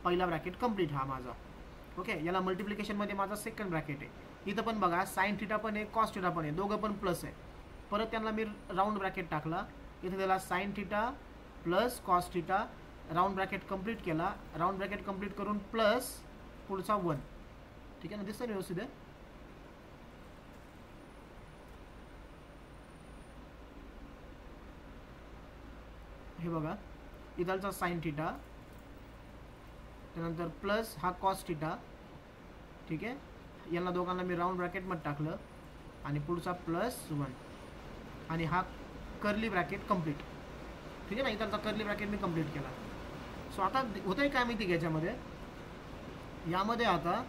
पहिला ब्रॅकेट कंप्लीट हा माझा. ओके, याला मल्टिप्लिकेशनमध्ये माझा सेकंड ब्रॅकेट आहे. इथं पण बघा साइन थिटा पण आहे, कॉस थिटा पण आहे, दोघं पण प्लस आहे. परत त्यांना मी राऊंड ब्रॅकेट टाकला, इथे त्याला sign theta plus cos theta, round bracket complete केला. राऊंड ब्रॅकेट कंप्लीट करून प्लस पुढचा 1, ठीक आहे ना, दिसतं व्यवस्थित आहे. हे बघा, इथलचा साइन थिटा, त्यानंतर प्लस हा कॉस थिटा, ठीक आहे. यांना दोघांना मी राऊंड ब्रॅकेटमध्ये टाकलं आणि पुढचा +1 आणि हा कर्ली ब्रॅकेट कंप्लीट, ठीक आहे ना. इथलचा कर्ली ब्रॅकेट मी कंप्लीट केला. सो आता होतं आहे काय माहिती याच्यामध्ये, यामध्ये आता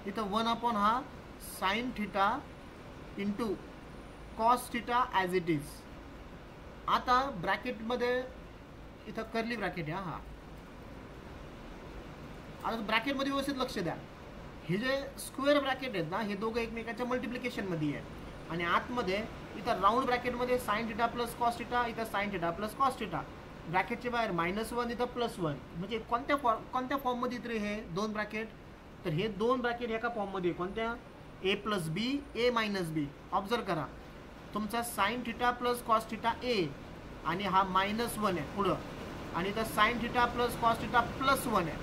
इथं 1/, हा sign theta into cos theta as it is. आता ब्रॅकेटमध्ये इथं कर्ली ब्रॅकेट आहे हा. आता ब्रॅकेटमध्ये व्यवस्थित लक्ष द्या, हे जे स्क्वेअर ब्रॅकेट आहेत ना, हे दोघं एकमेकाच्या मल्टिप्लिकेशनमध्ये आहे. आणि आतमध्ये इथं राऊंड ब्रॅकेटमध्ये sine theta plus cos theta, इथं sine theta plus cos theta, ब्रॅकेटच्या बाहेर -1, इथं +1. म्हणजे कोणत्या फॉर्ममध्ये इथे हे दोन ब्रॅकेट, तर हे दोन ब्रॅकेट एका फॉर्ममध्ये, कोणत्या, a plus B, a minus B. Observe करा, तुमचा sine theta plus cos theta a आणि हा -1 आहे पुढं, आणि इथं sine theta plus cos theta +1 आहे,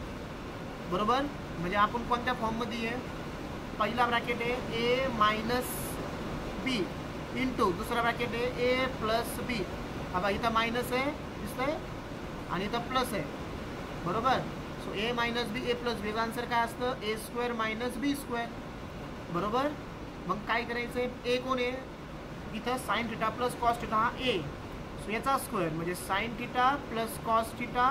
बरोबर. म्हणजे आपण कोणत्या फॉर्ममध्ये आहे, पहिला ब्रॅकेट आहे a मायनस बी इंटू दुसरा ब्रॅकेट आहे a प्लस बी. हा बघा, इथं मायनस आहे दिसतंय आणि इथं प्लस आहे, बरोबर. So a minus B, a plus बीचा आन्सर काय असतं, a² मायनस b², बरोबर. मग काय करायचं आहे, a कोण आहे, इथं sine theta plus cos theta हा a, सो याचा स्क्वेअर म्हणजे sign theta plus cos theta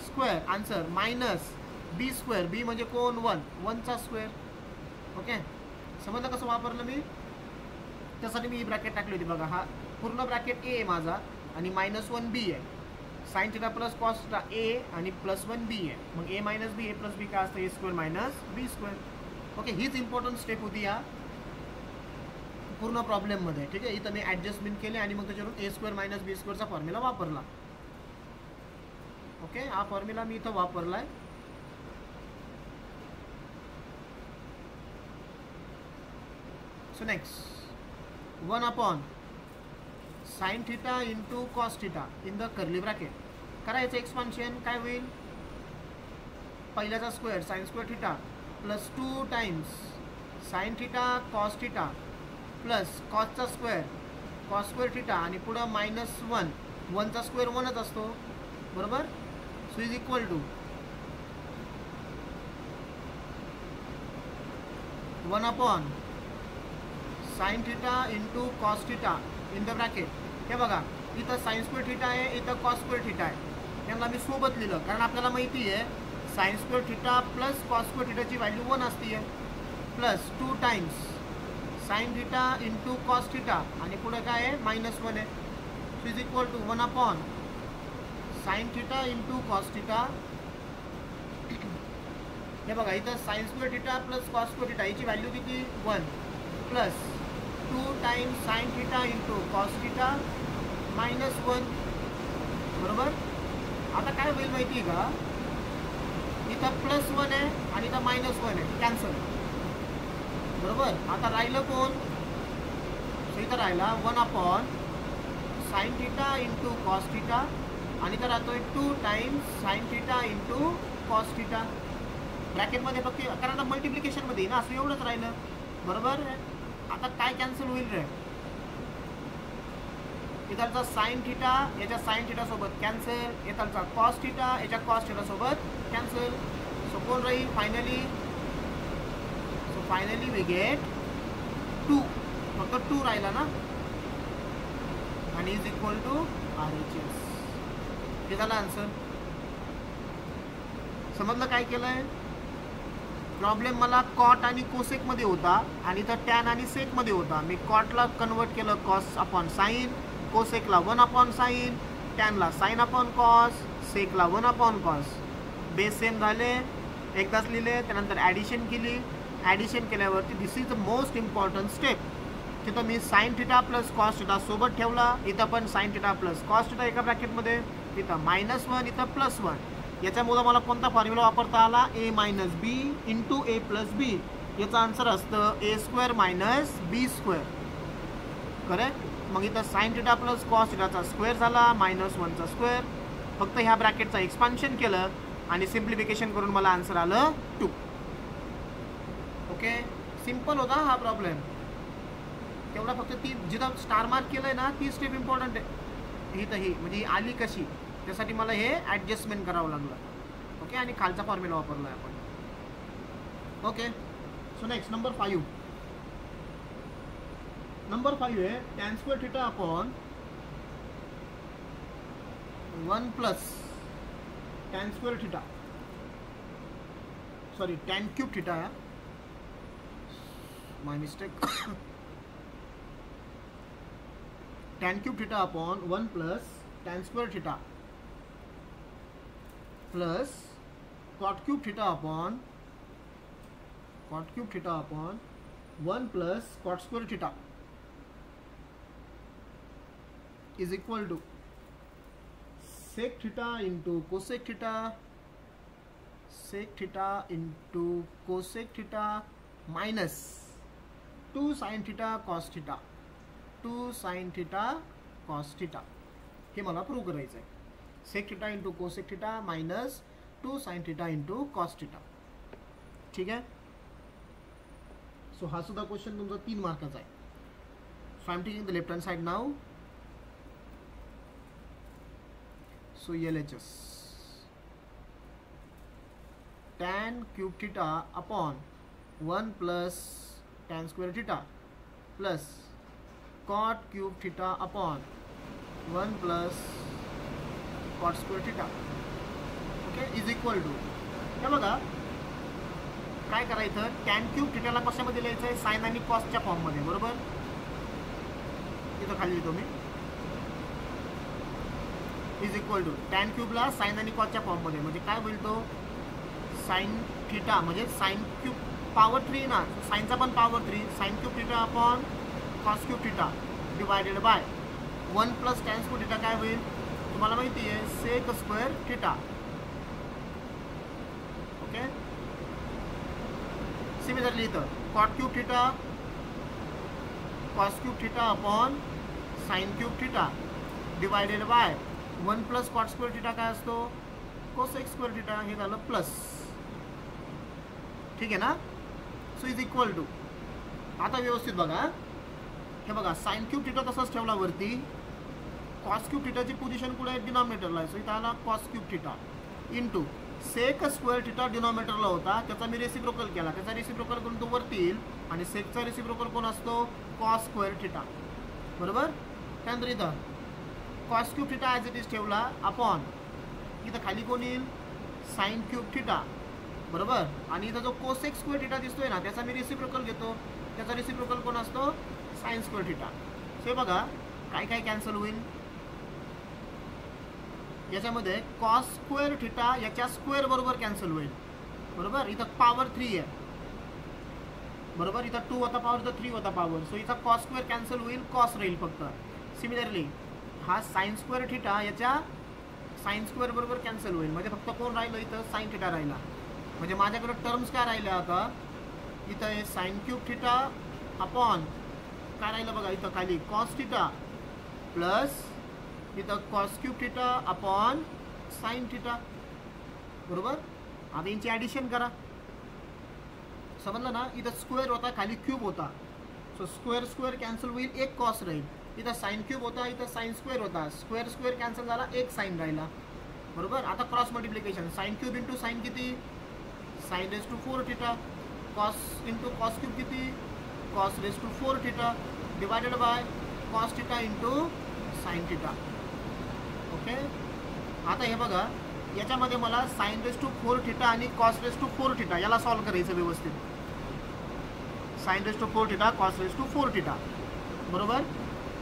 square, answer minus b², b म्हणजे कोण, 1चा स्क्वेअर. ओके, समजलं कसं वापरलं मी, त्यासाठी मी ही ब्रॅकेट टाकली होती. बघा, हा पूर्ण ब्रॅकेट a आहे माझा आणि -1 b आहे. Sine theta plus cos theta a आणि +1 b आहे. मग a minus B, a plus B काय असतं, a² मायनस b². ओके, हीच इम्पॉर्टंट स्टेप होती या पूर्ण प्रॉब्लेममध्ये, ठीक आहे. इथं मी ॲडजस्टमेंट केले आणि मग त्याच्यावरून a² मायनस b²चा फॉर्म्युला वापरला. ओके, हा फॉर्म्युला मी इथं वापरला आहे. So next 1/, sine theta into cos theta in the curly bracket. करायचं एक्सपान्शन, काय होईल, पहिल्याचा square sin² theta plus 2 times sine theta cos theta plus कॉसचा स्क्वेअर cos² थिटा आणि पुढं -1, 1चा स्क्वेअर 1च असतो, बरोबर. So is equal to 1/, sine theta into cos theta in the bracket. हे बघा, इथं sin² थिटा आहे, इथं cos² थिटा आहे. यांना मी सोबत लिहिलं कारण आपल्याला माहिती आहे sin² theta plus cos² थिटाची value 1 असते, plus 2 times sine theta into cos theta आणि पुढे काय आहे, -1 आहे. So is equal to 1/, sine theta into cos theta. हे बघा, इथं sin² theta plus cos² theta याची व्हॅल्यू किती, 1, plus 2 times sine theta into cos theta -1, बरोबर. आता काय होईल माहिती आहे का, इथं +1 आहे आणि इथं -1 आहे, कॅन्सल, बरोबर. आता राहिलं कोण, इथं राहिला 1/, sine theta into cos theta आणि इथं राहतोय 2 times sine theta into cos theta. ब्रॅकेटमध्ये फक्त कारण आता मल्टिप्लिकेशनमध्ये ना, असं एवढंच राहिलं, बरोबर. आता काय कॅन्सल होईल रे, इथलचा साइन थिटा याच्या साइन थिटा सोबत कॅन्सल, इथलचा कॉस थिटा याच्या कॉस थिटा सोबत कॅन्सल. सो कोण राहील finally? So finally we get 2. फक्त 2 राहिला ना, आणि इज इक्वल टू RHS. हे झालं आन्सर. समजलं काय केलंय? प्रॉब्लेम मला कॉट आणि कोसेक मध्ये होता आणि इथं टॅन आणि सेक मध्ये होता. मी कॉटला कन्वर्ट केलं कॉस अपॉन साईन, कोसेकला 1 अपॉन साईन, टॅनला साईन अपॉन कॉस, सेकला 1 अपॉन कॉस. बेस सेम झाले, एकदाच लिहिले. त्यानंतर ॲडिशन केली. ॲडिशन केल्यावरती this is the most important step. तिथं मी sine theta plus cos theta सोबत ठेवला. इथं पण sine theta plus cos theta एका ब्रॅकेटमध्ये. इथं -1, इथं +1. याच्यामुळे मला कोणता फॉर्म्युला वापरता आला? A - B into A + B. याचं आन्सर असतं A² - B². करेक्ट. मग इथं साइन थिटा प्लस कॉस थिटाचा स्क्वेअर झाला, -1चा स्क्वेअर. फक्त ह्या ब्रॅकेटचं एक्सपान्शन केलं आणि सिम्प्लिफिकेशन करून मला आन्सर आलं 2. ओके, सिम्पल होता हा प्रॉब्लेम. तेवढा फक्त ती जिथं स्टार मार्क केलं आहे ना, ती स्टेप इम्पॉर्टंट आहे. ही तर ही म्हणजे ही आली कशी, त्यासाठी मला हे ॲडजस्टमेंट करावं लागलं. ओके, आणि खालचा फॉर्म्युला वापरला आहे आपण. Okay, so next number 5. Number 5 है tan square theta upon 1 plus tan square theta, sorry tan cube theta है, my mistake. tan cube theta upon 1 plus tan square theta plus cot cube theta upon 1 plus cot square theta is equal to sec theta into cosec theta, sec theta into cosec theta minus 2 sin theta cos theta, 2 sin theta cos theta. हे मला प्रूव्ह करायचं आहे. sec theta into cosec theta minus 2 sin theta into cos theta. ठीक आहे. सो हा सुद्धा क्वेश्चन तुमचा 3 मार्काचा आहे. So I am taking the left hand side now. So LHS tan cube theta upon 1 plus tan square theta plus cot cube theta upon 1 plus cot square theta, okay, is equal to, हे बघा काय करायचं, tan cube theta ला कशामध्ये लिहायचं आहे? साइन आणि कॉसच्या फॉर्ममध्ये, बरोबर. इथं खाली लिहितो मी, इज इक्वल टू टॅन क्यूबला साइन आणि कॉसच्या फॉर्ममध्ये. म्हणजे काय होईल तो? साइन थिटा म्हणजे साइन क्यूब पॉवर 3 ना, साइनचा पण power 3, sine cube theta upon cos cube theta divided by 1 plus tan square theta काय होईल तुम्हाला माहिती आहे? Sec square theta. Okay, similarly इथं cot cube theta cos cube theta upon sine cube theta divided by 1 plus cot square theta काय असतो? Cosec square theta. हे झालं प्लस. ठीक आहे ना. सो इज इक्वल टू, आता व्यवस्थित बघा, हे बघा साइन क्यूब थिटा तसंच ठेवला वरती, कॉस क्यूब थिटाची पोझिशन कुठे आहे? डिनॉमिनेटरला आहे. सो इथं आला cos cube theta into sec square theta डिनॉमिनेटरला होता, त्याचा मी रेसिप्रोकल केला, त्याचा रेसिप्रोकल करून तो वरती येईल आणि सेकचा रेसिप्रोकल कोण असतो? कॉस स्क्वेअर थिटा, बरोबर. त्यानंतर इथं cos cube theta as it is ठेवला अपॉन, इथं खाली कोण येईल? साइन क्यूब थिटा, बरोबर. आणि इथं जो कोसेक स्क्वेअर थिटा दिसतोय ना, त्याचा मी रेसिप्रोकल घेतो, त्याचा रेसिप्रोकल कोण असतो? Sign square theta. हे बघा काय काय कॅन्सल होईल याच्यामध्ये. कॉस स्क्वेअर थिटा याच्या स्क्वेअर बरोबर कॅन्सल होईल, बरोबर. इथं पॉवर 3 आहे, बरोबर. इथं 2 होता पॉवर, इथं 3 होता पॉवर. सो इथं कॉस स्क्वेअर कॅन्सल होईल, कॉस राहील फक्त. सिमिलरली हा साइन स्क्वेअर थिटा याच्या साइन स्क्वेअर बरोबर कॅन्सल होईल, म्हणजे फक्त कोण राहिलं? इथं साइन थिटा राहिला. म्हणजे माझ्याकडे टर्म्स काय राहिल्या आता? इथं हे साइन क्यूब थिटा अपॉन काय राहिलं बघा, इथं खाली कॉस थिटा प्लस इथं cos cube theta upon sine theta, बरोबर. आता यांची ॲडिशन करा, समजलं ना. इथं स्क्वेअर होता, खाली क्यूब होता. सो स्क्वेअर स्क्वेअर कॅन्सल होईल, एक कॉस राहील. इथं साइन क्यूब होता, इथं साइन स्क्वेअर होता, स्क्वेअर स्क्वेअर कॅन्सल झाला, एक साइन राहिला. बरोबर. आता cross multiplication, sine cube into sine किती, sine raise to 4 theta, cos into cos cube किती, cos raise to 4 theta, divided by cos theta into sine theta. Okay. आता हे बघा, याच्यामध्ये मला साइन रेस टू 4 थिटा आणि कॉस रेस टू 4 थिटा याला सॉल्व्ह करायचं व्यवस्थित. Sine raise to 4 theta, cos raise to 4 theta. बरोबर.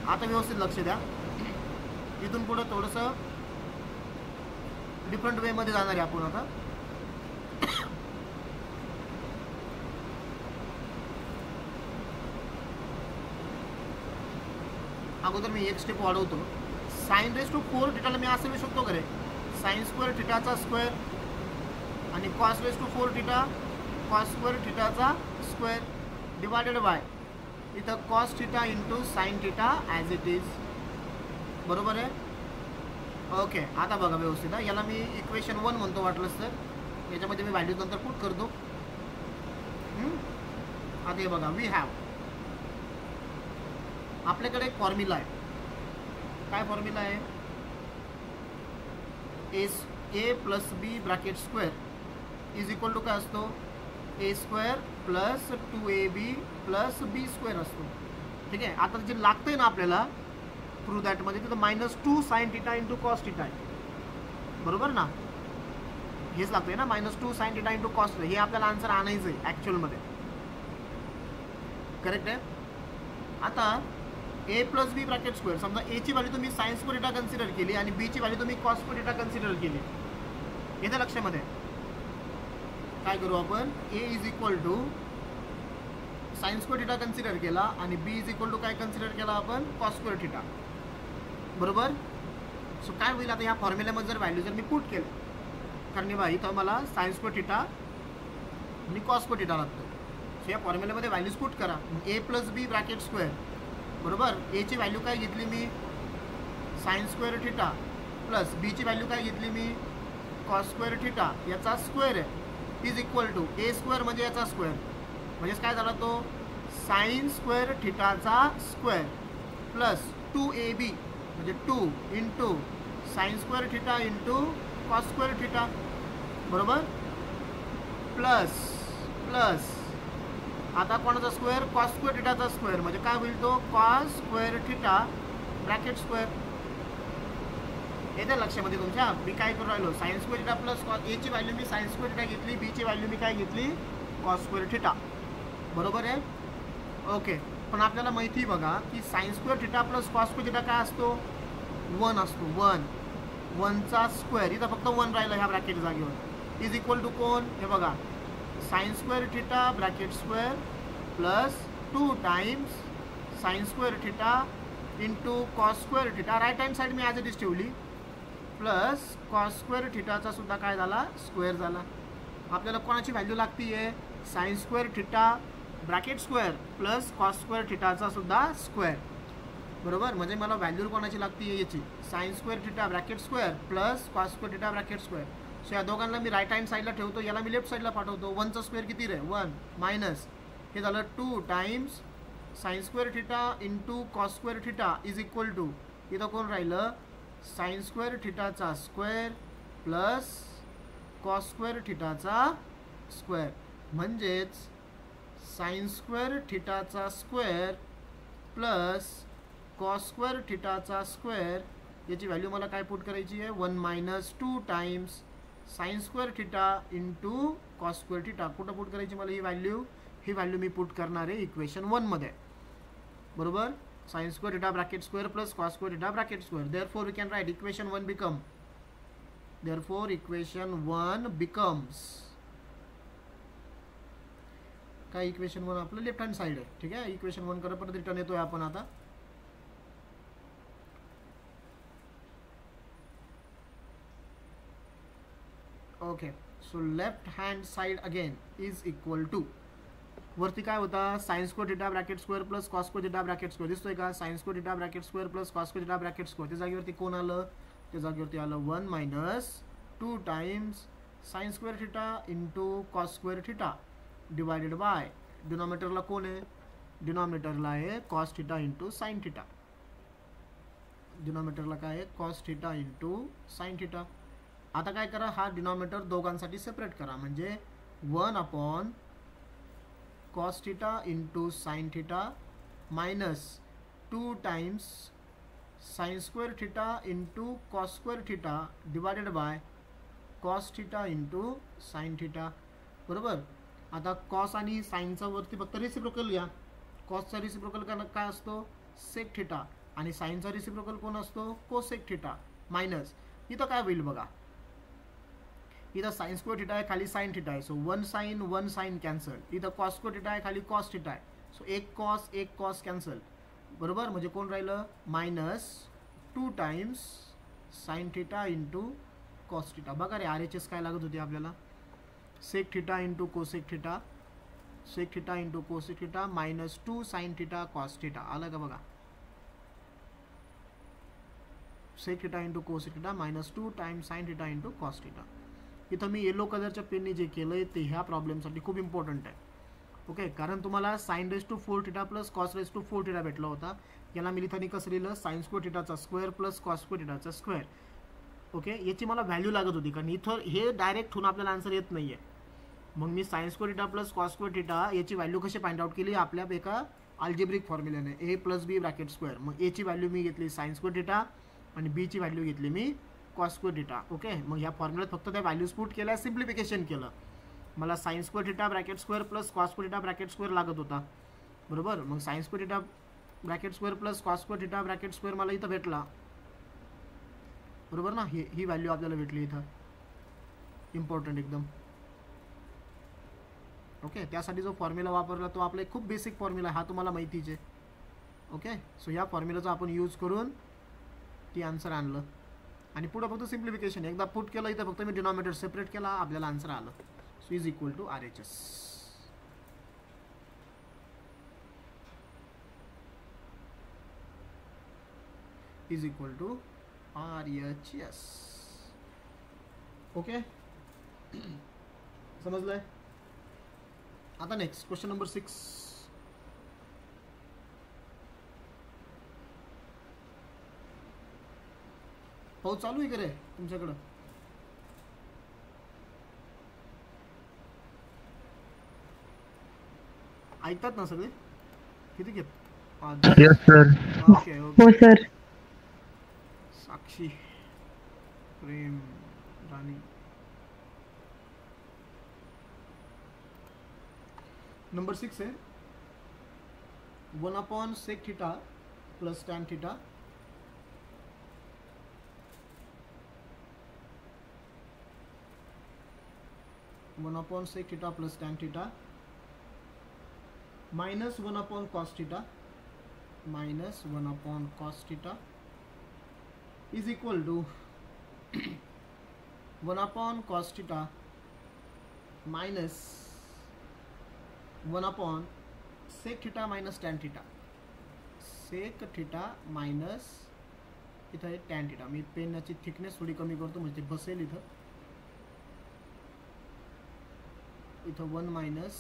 आता व्यवस्थित लक्ष द्या. इथून पुढे थोडंसं डिफरंट वेमध्ये जाणार आहे आपण. आता अगोदर मी एक स्टेप वाढवतो. साइन रेस टू 4 थिटाला मी असं लिहू शकतो का रे, साइन स्क्वेअर थिटाचा स्क्वेअर आणि cos raise to 4 theta, cos square थिटाचा स्क्वेअर, डिवायडेड बाय इथं cos theta into sine theta as it is. बरोबर आहे. ओके. आता बघा व्यवस्थित, याला मी इक्वेशन 1 म्हणतो वाटलंच तर. याच्यामध्ये मी व्हॅल्यू नंतर पुट करतो. आता हे बघा, वी हॅव, आपल्याकडे एक फॉर्म्युला आहे. काय फॉर्म्युला आहे, A plus B bracket square is equal to काय असतो, A square plus 2ab plus B square असतो. ठीक आहे. आता जे लागतंय ना आपल्याला थ्रू दॅटमध्ये, तिथं -2 sine theta into cos theta आहे. बरोबर ना, हेच लागतंय ना, -2 sine theta into cos theta. हे आपल्याला आन्सर आणायचं आहे ॲक्च्युअलमध्ये. करेक्ट आहे. आता ए प्लस बी ब्रॅकेट स्क्वेअर, समजा एची व्हॅल्यू तुम्ही साइन स्क्वेअर थिटा कन्सिडर केली आणि बीची व्हॅल्यू तुम्ही कॉस स्क्वेअर थिटा कन्सिडर केली. येतं लक्षामध्ये. काय करू आपण, A is equal to sine square theta consider केला आणि बी इज इक्वल टू काय कन्सिडर केला आपण, कॉस स्क्वेअर थिटा. बरोबर. सो काय होईल, आता या फॉर्म्युल्यामध्ये जर व्हॅल्यू जर मी पुट केलं, कारण बा इथं मला साइन स्क्वेअर थिटा आणि कॉस स्क्वेअर थिटा लागतो. सो या फॉर्म्युल्यामध्ये व्हॅल्यूज पुट करा. A plus B bracket square. बरोबर. एची व्हॅल्यू काय घेतली मी, साइन स्क्वेअर थिटा, प्लस बीची व्हॅल्यू काय घेतली मी, कॉस स्क्वेअर थिटा, याचा स्क्वेअर आहे, is equal to A square म्हणजे याचा स्क्वेअर, म्हणजेच काय झाला तो साइन स्क्वेअर थिटाचा स्क्वेअर प्लस 2ab म्हणजे 2 into sine square theta into cos square theta. बरोबर. प्लस प्लस आता कोणाचा स्क्वेअर, कॉस स्क्वेअर थिटाचा स्क्वेअर, म्हणजे काय होईल तो cos square theta bracket square. येते लक्षामध्ये तुमच्या. मी काय करू राहिलो, sign square theta plus cos, एची व्हॅल्यू मी साइन स्क्वेअर थिटा घेतली, बीची व्हॅल्यू मी काय घेतली, कॉस स्क्वेअर थिटा. बरोबर आहे. ओके. पण आपल्याला माहिती बघा की sign square theta plus cos square theta काय असतो, 1 असतो. 1चा स्क्वेअर, इथं फक्त 1 राहिलं ह्या ब्रॅकेट जागेवर, इज इक्वल टू कोण, हे बघा, sine square theta bracket square plus 2 times sine square theta into cos square theta. Right hand side मी ॲज इट इज ठेवली, प्लस कॉस स्क्वेअर थिटाचा सुद्धा काय झाला, स्क्वेअर झाला. आपल्याला कोणाची व्हॅल्यू लागती आहे, sine square theta bracket square plus cos square थिटाचा सुद्धा स्क्वेअर. बरोबर. म्हणजे मला व्हॅल्यू कोणाची लागती आहे, याची, sign square theta bracket square plus cos square theta bracket square. So या दोघांना मी राईट हँड साईडला ठेवतो, याला मी लेफ्ट साईडला पाठवतो. 1चा स्क्वेअर किती रे, 1 मायनस हे झालं 2 times sine square theta into cos square theta is equal to, इथं कोण राहिलं, साइन स्क्वेअर थिटाचा स्क्वेअर प्लस कॉस स्क्वेअर थिटाचा स्क्वेअर, म्हणजेच साइन स्क्वेअर थिटाचा स्क्वेअर प्लस कॉस स्क्वेअर थिटाचा स्क्वेअर. याची व्हॅल्यू मला काय पुट करायची आहे, 1 minus 2 times sine square theta into cos square theta. कुठं पुट करायची मला ही व्हॅल्यू मी पुट करणार आहे इक्वेशन 1 मध्ये. बरोबर. Sine square theta bracket square plus cos square theta bracket square. Therefore we can write equation 1 become, therefore equation 1 becomes काय, इक्वेशन 1 आपलं लेफ्ट हँड साईड आहे. ठीक आहे. इक्वेशन 1 कडे परत रिटर्न येतोय आपण आता. Okay. So left hand side again is equal to, वरती काय होता, sine square theta bracket square plus cos square theta bracket square. दिसतोय का, sine square theta bracket square plus cos square theta bracket square. त्या जागेवरती कोण आलं, त्या जागेवरती आलं 1 minus 2 times sine square theta into cos square theta divided by, डिनॉमिनेटरला कोण आहे, डिनॉमिनेटरला आहे cos theta into sine theta. डिनॉमिनेटरला काय आहे cos theta into sine theta. आता काय करा हा डिनॉमिनेटर दोघांसाठी सेपरेट करा म्हणजे 1 upon cos theta into sine theta minus 2 times sine square theta into cos square theta divided by cos theta into sine theta. बरोबर. आता कॉस आणि साइनचा वरती फक्त रेसिप्रोकल घ्या. कॉसचा रेसिप्रोकल काय असतो सेक थिटा आणि साइनचा रेसिप्रोकल कोण असतो कोसेक थिटा मायनस इथं काय होईल बघा इथं साइन स्क्वेअर थिटा आहे खाली साइन थिटा आहे सो 1 साइन कॅन्सल. इथं कॉस स्क्वेअर थिटा आहे खाली कॉस थिटा आहे सो एक कॉस कॅन्सल. बरोबर म्हणजे कोण राहिलं minus 2 times sine theta into cos theta. बघा रे RHS काय लागत होती आपल्याला sec theta into cosec theta sec theta into cosec theta minus 2 sine theta cos theta. आलं का बघा sec theta into cosec theta minus 2 times sine theta into cos theta. इथं मी येलो कलरच्या पेनने जे केलंय ते ह्या प्रॉब्लेमसाठी खूप इम्पॉर्टंट आहे. ओके कारण तुम्हाला sine raise to 4 theta plus cos raise to 4 theta भेटला होता. याला मी इथं कसं लिहिलं साइन स्क्वेअर थिटाचा स्क्वेअर प्लस कॉस स्क्वेअर थिटाचा स्क्वेअर. ओके याची मला व्हॅल्यू लागत होती कारण इथं हे डायरेक्ट होऊन आपल्याला आन्सर येत नाहीये. मग मी sine square theta plus cos square theta याची व्हॅल्यू कशी फाइंड आउट केली आपल्या एका अल्जेब्रिक फॉर्म्युल्याने A plus B bracket square. मग एची व्हॅल्यू मी घेतली साइन स्क्वेअर थिटा आणि बीची व्हॅल्यू घेतली मी कॉस स्क्वेअर थिटा. ओके मग ह्या फॉर्म्युल्यात फक्त त्या व्हॅल्यूज पुट केल्या सिम्प्लिफिकेशन केलं. मला sine square theta bracket square plus cos square theta bracket square लागत होता. बरोबर मग sign square theta bracket square plus cos square theta bracket square मला इथं भेटला. बरोबर ना ही व्हॅल्यू आपल्याला भेटली इथं इम्पॉर्टंट एकदम. ओके त्यासाठी जो फॉर्म्युला वापरला तो आपला एक खूप बेसिक फॉर्म्युला हा तुम्हाला माहितीच आहे. ओके सो या फॉर्म्युलाचा आपण यूज करून ती आन्सर आणलं आणि पुढे फक्त सिम्प्लिफिकेशन एकदा पुट केलं इथं फक्त मी डिनॉमिनेटर सेपरेट केला आपल्याला आन्सर आलं. So is equal to RHS. Is equal to RHS. Okay समजलंय. आता नेक्स्ट क्वेश्चन नंबर 6. पाऊस चालू आहे का रे तुमच्याकडं ऐकतात ना सगळे किती घेत. Yes sir. ओके हो सर. साक्षी प्रेम राणी नंबर 6 है 1 upon sec theta plus tan theta one upon sec theta plus tan theta minus 1 upon cos theta minus 1 upon cos theta is equal to 1 upon cos theta minus 1 upon sec theta minus tan theta sec theta minus इथं आहे टॅन थीटा. मी पेनची थिकनेस थोडी कमी करतो म्हणजे ते बसेल. इथं 1 minus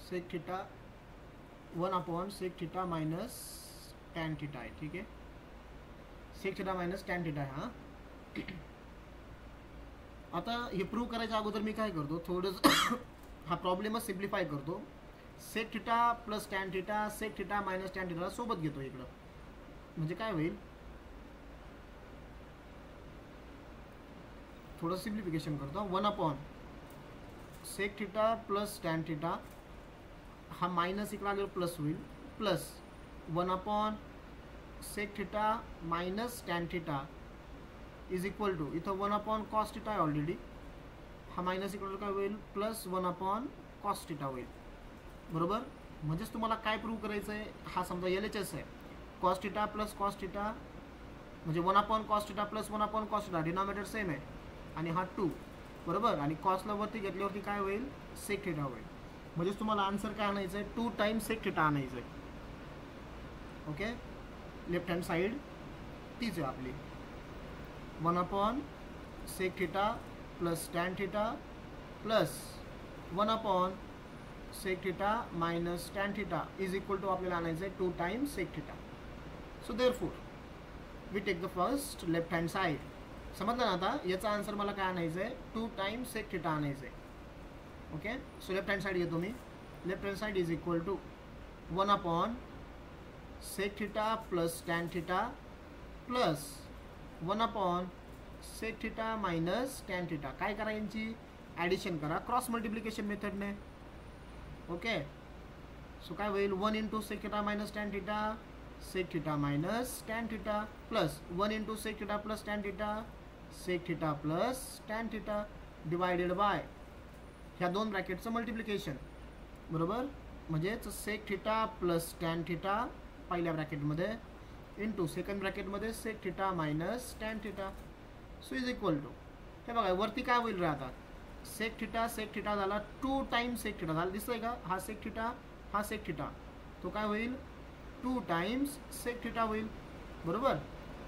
sec theta 1 upon sec theta minus tan theta आहे. ठीक आहे sec theta minus tan theta आहे. हां आता हे प्रूव्ह करायच्या अगोदर मी काय करतो थोडंसं हा प्रॉब्लेमच सिम्प्लिफाय करतो. Sec theta plus tan theta sec theta minus tan theta सोबत घेतो इकडं म्हणजे काय होईल थोडं सिम्प्लिफिकेशन करतो. 1 upon sec theta plus tan theta हा मायनस इकडं आल्यावर प्लस होईल plus 1 upon sec theta minus tan theta is equal to इथं 1 अपॉन कॉस थीटा आहे ऑलरेडी हा मायनस इक्वल काय होईल प्लस 1 अपॉन कॉस थीटा होईल. बरोबर म्हणजेच तुम्हाला काय प्रूव्ह करायचं आहे हा समजा LHS आहे cos theta plus cos theta म्हणजे 1 upon cos theta plus 1 upon cos theta denominator same आहे आणि हा 2 बरोबर आणि कॉसला वरती घेतल्यावरती काय होईल सेक थीटा होईल. म्हणजेच तुम्हाला आन्सर काय आणायचं आहे 2 टाइम्स सेक थीटा आणायचं आहे. ओके लेफ्ट हँड साईड तीच आहे आपली 1 upon sec theta plus tan theta plus 1 upon sec theta minus tan theta is equal to आपल्याला आणायचं आहे 2 times sec theta. So therefore we take the first left hand side. समजलं ना आता? याचा आन्सर मला काय आणायचं आहे? 2 टाइम्स सेक थिटा आणायचं आहे. Okay, so left hand side घेतो मी. Left hand side is equal to 1 upon sec theta plus tan theta plus 1 upon sec theta minus tan theta. काय करा? यांची ॲडिशन करा क्रॉस मल्टिप्लिकेशन मेथडने. ओके, सो काय होईल? 1 into sec theta minus tan theta sec theta minus tan theta plus 1 into sec theta plus tan theta sec theta plus tan theta divided bye ह्या दोन ब्रॅकेटचं मल्टिप्लिकेशन. बरोबर, म्हणजेच sec theta plus tan theta पहिल्या ब्रॅकेटमध्ये इंटू सेकंड ब्रॅकेटमध्ये sec theta minus tan theta. So is equal to हे बघा वरती काय होईल रे आता? सेक थिटा झाला 2 टाइम्स सेक थिटा झाला. दिसतंय का? हा सेक थिटा हा सेक थिटा, तो काय होईल? 2 टाइम्स सेक थिटा होईल. बरोबर,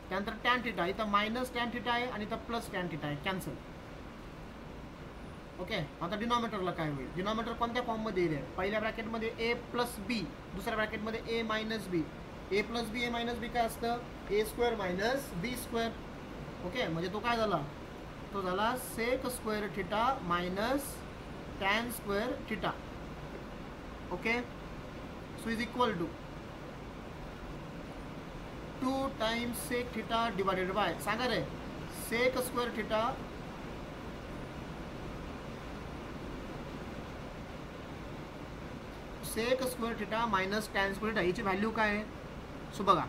त्यानंतर टॅन थिटा, इथं मायनस टॅन थिटा आहे आणि इथं प्लस टॅन थिटा आहे, कॅन्सल. ओके, आता डिनॉमिनेटरला काय होईल? डिनॉमिनेटर कोणत्या फॉर्ममध्ये येईल? पहिल्या ब्रॅकेटमध्ये ए प्लस बी, दुसऱ्या ब्रॅकेटमध्ये A minus B. A plus B A minus B काय असतं? A square minus B square. Okay, म्हणजे तो काय झाला? तो झाला sec square theta minus tan square theta. Okay, so is equal to 2 times sec theta divided by सांगा रे sec square theta sec square theta minus tan square theta. याची व्हॅल्यू काय आहे? सो बघा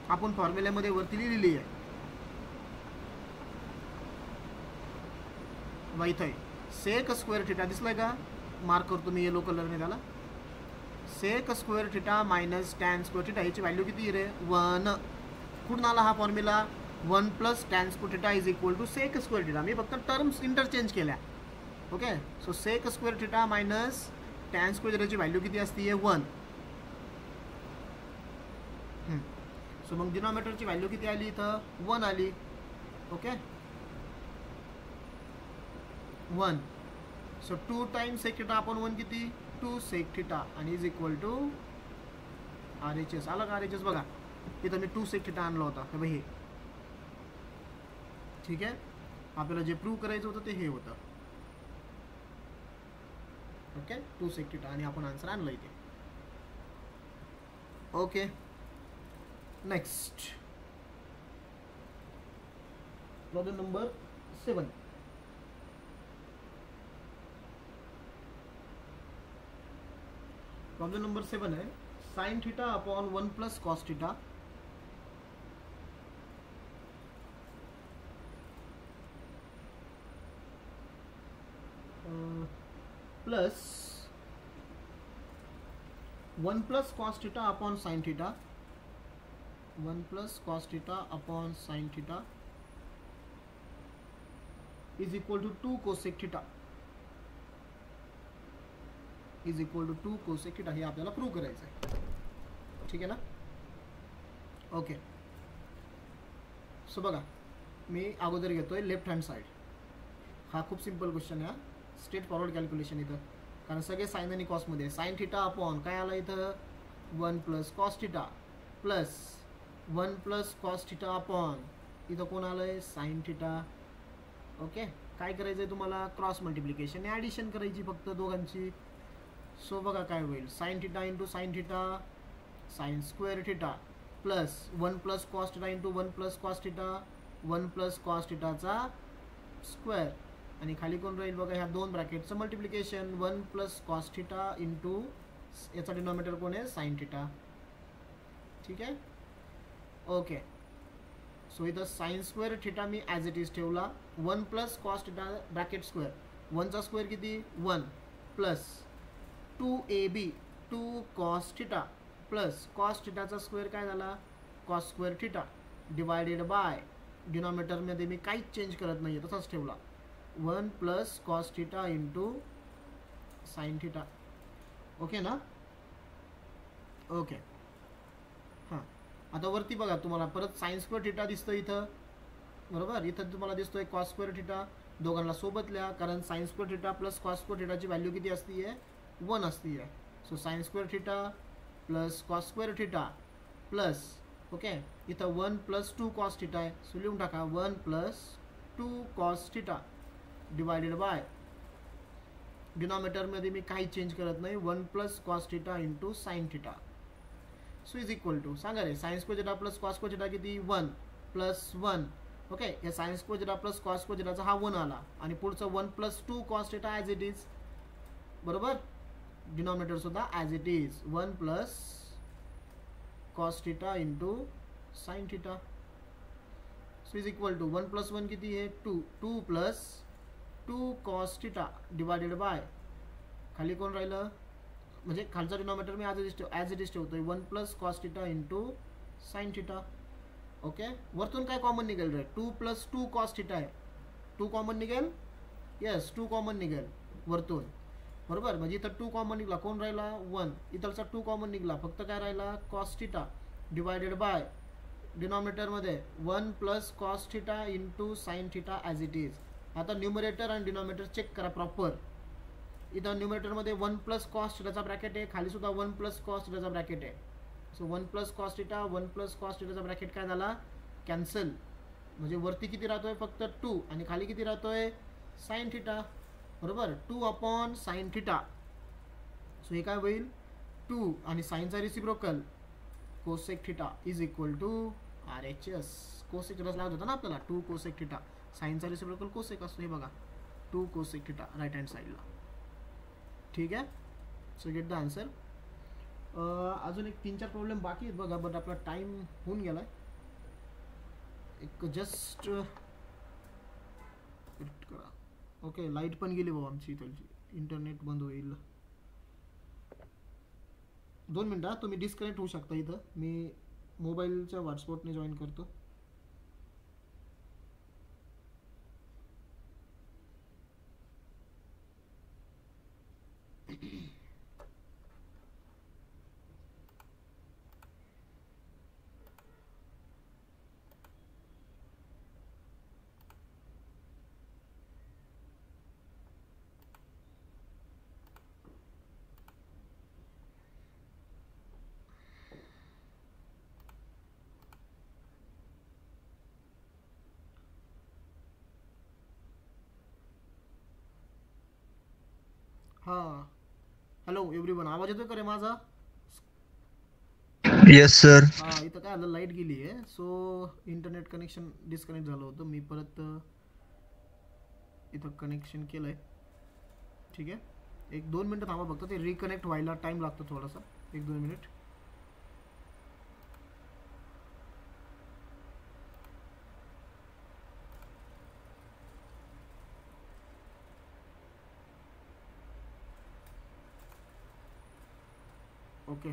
आपण फॉर्म्युल्यामध्ये वरती लिहिलेली आहे. इथं आहे सेक स्क्वेअर थिटा, दिसलाय का? मार्क करतो मी येलो कलरने त्याला. Sec square theta minus tan square theta याची व्हॅल्यू किती रे? 1. कुठून आला हा formula? 1 plus tan square theta is equal to sec square theta. मी फक्त टर्म्स इंटरचेंज केल्या. Okay, so sec square theta minus tan square थिटाची व्हॅल्यू किती असते? 1. सो मग डिनॉमिनेटरची व्हॅल्यू किती आली? इथं 1 आली. Okay, 1. So 2 times sec theta आपण 1 किती? 2 सेक थिटा आणि इज इक्वल टू RHS. आलं का RHS? बघा इथं मी 2 सेक थिटा आणला होता. हे ठीक आहे, आपल्याला जे प्रूव्ह करायचं होतं ते हे होतं. ओके, 2 सेक थिटा आणि आपण आन्सर आणलं इथे. Okay, next problem number 7. Problem number 7 है sine theta upon 1 plus cos theta plus 1 plus cos theta upon sine theta 1 plus cos theta upon sine theta is equal to 2 cosec theta is equal to 2 cosec theta हे आपल्याला प्रूव्ह करायचं आहे. ठीक आहे ना. ओके, सो बघा मी अगोदर घेतोय लेफ्ट हँड साइड. हा खूप सिंपल क्वेश्चन आहे, स्ट्रेट फॉरवर्ड कॅल्क्युलेशन इथं, कारण सगळे साइन आणि कॉसमध्ये. साइन थीटा अपॉन काय आलं इथं 1 plus cos theta plus 1 plus cos theta upon इथं कोण आलं आहे साइन थीटा. ओके, काय करायचं आहे तुम्हाला? क्रॉस मल्टिप्लिकेशन ॲडिशन करायची फक्त दोघांची. सो बघा काय होईल sine theta into sine theta sine square theta plus 1 plus cos theta into 1 plus cos theta 1 plus cos थीटाचा स्क्वेअर आणि खाली कोण राहील बघा ह्या दोन ब्रॅकेटचं multiplication 1 plus cos theta into याचा डिनॉमिनेटर कोण आहे साइन थीटा. ठीक आहे. ओके, सो इथं साइन स्क्वेअर थीटा मी ॲज इट इज ठेवला. 1 plus cos theta bracket square 1चा स्क्वेअर किती 1 plus 2ab 2 cos theta plus cos थीटाचा स्क्वेअर काय झाला cos square theta divided by डिनॉमिनेटरमध्ये मी काहीच चेंज करत नाही आहे तसाच ठेवला 1 plus cos theta into sine theta. Okay ना. ओके, हां आता वरती बघा तुम्हाला परत साइन स्क्वेअर थीटा दिसतं इथं बरोबर. इथं तुम्हाला दिसतोय कॉस स्क्वेअर थीटा. दोघांना सोबत लिहा कारण sine square theta plus cos square थीटाची व्हॅल्यू किती असते 1 असती आहे. So sine square theta plus cos square theta plus okay इथं 1 + 2 कॉस थिटा आहे. सो लिहून टाका 1 + 2 कॉस थिटा डिवायडेड बाय डिनॉमिनेटरमध्ये मी काही चेंज करत नाही 1 + cos theta into sine theta. So is equal to सांगा रे sine square theta plus cos square theta किती 1 + 1 ओके या sine square theta plus cos square थिटाचा हा 1 आला आणि पुढचं 1 + 2 cos theta as it is बरोबर. डिनॉमिनेटर सुद्धा as it is 1 + cos theta into sine theta. So is equal to 1 + 1 किती आहे 2 2 + 2 कॉस थिटा डिवायडेड बाय खाली कोण राहिलं म्हणजे खालचा denominator me as it is ठेवतोय 1 + cos theta into sine theta. Okay वरतून काय कॉमन निघेल रे 2 + 2 कॉस थिटा आहे 2 कॉमन निघेल. येस 2 कॉमन निघेल वरतून बरोबर. म्हणजे इथं 2 कॉमन निघला कोण राहिला 1 इथलचा 2 कॉमन निघला फक्त काय राहिला कॉस थिटा डिवायडेड बाय डिनॉमिनेटरमध्ये 1 + cos theta into sine theta as it is. आता न्यूमरेटर आणि डिनॉमिनेटर चेक करा प्रॉपर. इथं न्यूमरेटरमध्ये 1 + कॉस थिटाचा ब्रॅकेट आहे खाली सुद्धा 1 + कॉस थिटाचा ब्रॅकेट आहे. सो 1 + कॉस थिटा 1 + कॉस थिटाचा ब्रॅकेट काय झाला कॅन्सल. म्हणजे वरती किती राहतोय फक्त 2 आणि खाली किती राहतोय साइन थिटा बरोबर 2 / साइन थिटा. सो हे काय होईल 2 आणि साइनचा reciprocal cosec theta is equal to RHS. Cosec थिटाच लागत होता ना आपल्याला 2 कोसेक थिटा साइनचा रिसिप्रोकल कोसेक असतो हे बघा 2 कोसेक थिटा राईट हँड साईडला. ठीक आहे. So gate the answer. अजून एक 3-4 प्रॉब्लेम बाकी आहेत बघा बट आपला टाइम होऊन गेलाय. एक जस्ट करा. ओके लाईट पण गेली बाबा आमची इथलची इंटरनेट बंद होईल 2 मिनटं. तुम्ही डिस्कनेक्ट होऊ शकता इथं मी मोबाईलच्या हॉटस्पॉटने जॉईन करतो. हां हॅलो एव्हरीवन आवाज येतोय का रे माझा. Yes sir. हां इथं काय आलं लाईट गेली आहे सो इंटरनेट कनेक्शन डिस्कनेक्ट झालं होतं मी परत इथं कनेक्शन केलं आहे. ठीक आहे 1-2 मिनटं थांबा फक्त ते रिकनेक्ट व्हायला टाईम लागतो थोडासा 1-2 मिनिट. ओके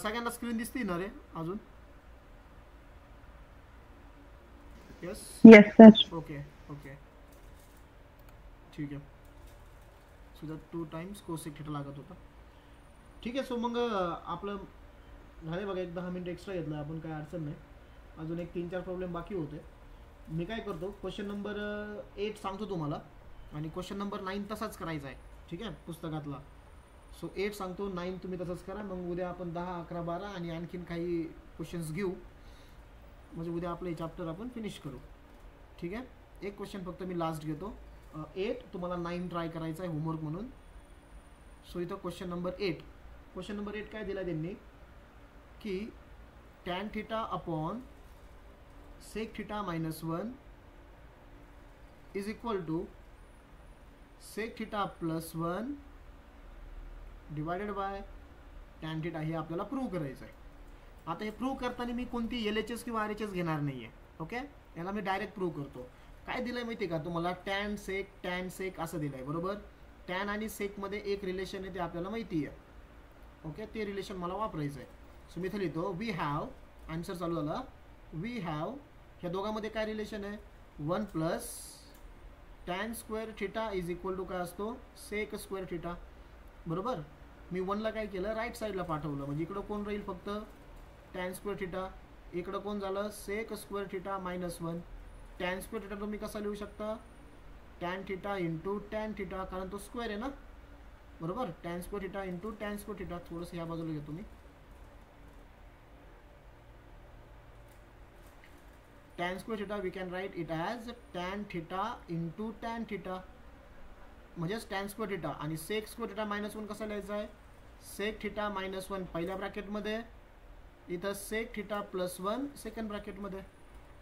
सगळ्यांना स्क्रीन दिसते ना रे अजून. Yes yes sir. Okay okay ठीक आहे. So that 2 times cosec theta लागत होता. ठीक आहे. सो मग आपलं झाले बघा 1-10 मिनिट एक्स्ट्रा घेतलं आपण काय अडचण नाही. अजून एक 3-4 प्रॉब्लेम बाकी होते. मी काय करतो क्वेश्चन नंबर 8 सांगतो तुम्हाला आणि क्वेश्चन नंबर 9 तसाच करायचा आहे. ठीक आहे पुस्तकातला. सो 8 सांगतो 9 तुम्ही तसंच करा. मग उद्या आपण 10, 11, 12 आणि आणखीन काही क्वेश्चन्स घेऊ म्हणजे उद्या आपलं हे चॅप्टर आपण फिनिश करू. ठीक आहे. एक क्वेश्चन फक्त मी लास्ट घेतो 8 तुम्हाला 9 ट्राय करायचा आहे होमवर्क म्हणून. सो इथं क्वेश्चन नंबर 8 काय दिला त्यांनी की tan theta upon sec theta -1 is equal to sec theta +1 divided by tan theta. हे आपल्याला प्रूव्ह करायचं आहे. आता हे प्रूव्ह करताना मी कोणती LHS किंवा RHS घेणार नाही आहे. ओके याला मी डायरेक्ट प्रूव्ह करतो. काय दिलं आहे माहिती आहे का तुम्हाला टॅन सेक असं दिलं आहे बरोबर. टॅन आणि सेकमध्ये एक रिलेशन आहे ते आपल्याला माहिती आहे. ओके ते रिलेशन मला वापरायचं आहे. सो मी इथं लिहितो वी हॅव आन्सर चालू झाला वी हॅव ह्या दोघांमध्ये काय रिलेशन आहे 1 + tan square theta is equal to काय असतो सेक स्क्वेअर थिटा बरोबर. मी 1ला काय केलं राईट साईडला पाठवलं म्हणजे इकडं कोण राहील फक्त टॅन स्क्वेअर थिटा इकडं कोण झालं sec square theta -1. Tan square theta तुम्ही कसा लिहू शकता tan theta into tan theta कारण तो स्क्वेअर आहे ना बरोबर. Tan square theta into tan square theta. थोडंसं ह्या बाजूला घेतो मी. Tan square theta we can write it as tan theta into tan theta, म्हणजेच टॅन स्क्वेअर थिटा. आणि सेक स्क्वेअर थिटा मायनस 1 कसा लिहायचा आहे, सेक थिटा मायनस 1 पहिल्या ब्रॅकेटमध्ये, इथं सेक थिटा प्लस 1 सेकंड ब्रॅकेटमध्ये.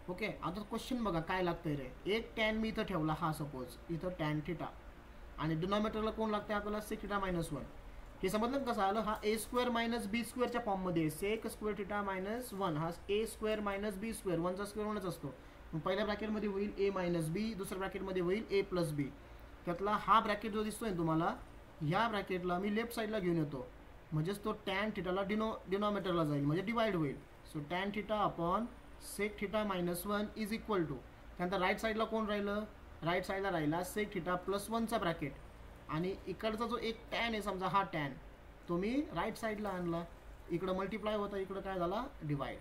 ओके. आता क्वेश्चन बघा काय लागतंय रे. एक टॅन मी इथं ठेवला हा सपोज, इथं टॅन थिटा, आणि डिनॉमिनेटरला कोण लागतंय आपल्याला, सेक थिटा मायनस 1. हे समजलं कसं आलं, हा ए स्क्वेअर मायनस बी स्क्वेअरच्या फॉर्ममध्ये आहे. सेक स्क्वेअर थिटा मायनस 1 हा ए स्क्वेअर मायनस बी स्क्वेअर, 1चा स्क्वेअर 1च असतो. मग पहिल्या ब्रॅकेटमध्ये होईल ए मायनस बी, दुसऱ्या ब्रॅकेटमध्ये होईल ए प्लस बी. त्यातला हा ब्रॅकेट जो दिसतोय तुम्हाला, ह्या ब्रॅकेटला मी लेफ्ट साईडला घेऊन येतो, म्हणजेच तो टॅन थिटाला डिनॉमिनेटरला जाईल, म्हणजे डिवाइड होईल. So tan theta upon sec theta minus 1 is equal to, त्यानंतर राईट साईडला कोण राहिलं, राईट साईडला राहिला सेक थिटा प्लस 1चा ब्रॅकेट, आणि इकडचा जो एक टॅन आहे समजा हा टॅन, तो मी राईट साईडला आणला, इकडं मल्टिप्लाय होता, इकडं काय झाला डिवाइड.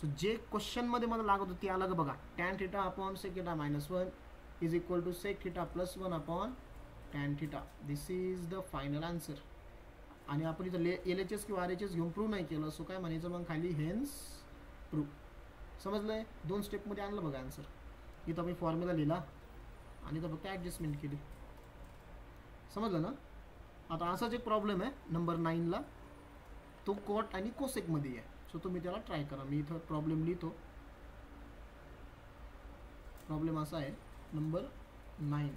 सो जे क्वेश्चनमध्ये मला लागत होती अलग बघा, tan theta upon sec theta minus 1 is equal to sec theta plus 1 upon tan theta. This is the final answer. आणि आपण इथं LHS किंवा RHS घेऊन प्रूव्ह नाही केलं, सो काय म्हणायचं मग खाली हेन्स प्रूव्ह. समजलंय, 2 स्टेपमध्ये आणलं बघा आन्सर. इथं मी फॉर्म्युला लिहिला आणि इथं फक्त ॲडजस्टमेंट केली. समजलं ना. आता असाच एक प्रॉब्लेम आहे नंबर 9ला, तो कॉट आणि कोसेकमध्ये आहे. सो तुम्ही त्याला ट्राय करा. मी इथं प्रॉब्लेम लिहितो. प्रॉब्लेम असा आहे number 9,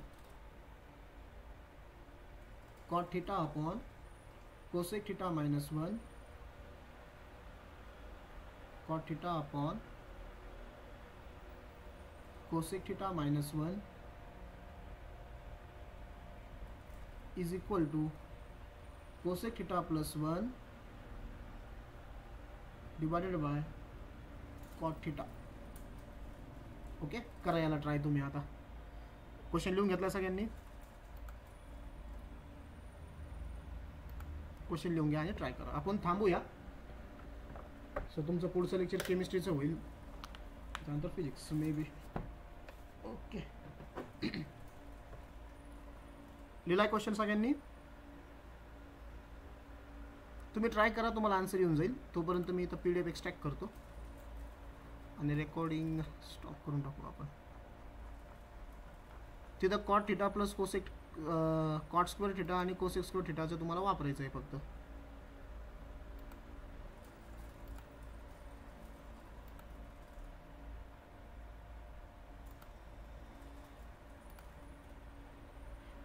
cot theta upon cosec theta minus 1, cot theta upon cosec theta minus 1 is equal to cosec theta plus 1 divided by cot theta. Okay. करा याला ट्राय तुम्ही. आता क्वेश्चन लिहून घेतला सगळ्यांनी, क्वेश्चन लिहून घ्या आणि ट्राय करा. आपण थांबूया. सो तुमचं पुढचं लेक्चर केमिस्ट्रीचं होईल, त्यानंतर फिजिक्स मे बी. ओके. लिहिलाय क्वेश्चन सगळ्यांनी, तुम्ही ट्राय करा, तुम्हाला आन्सर येऊन जाईल. तोपर्यंत मी इथं PDF एक्सट्रॅक्ट करतो आणि रेकॉर्डिंग स्टॉप करून टाकू आपण. तिथं cot theta plus cosec cot square theta आणि कोसेक स्क्वेअर थिटाचं तुम्हाला वापरायचं आहे फक्त.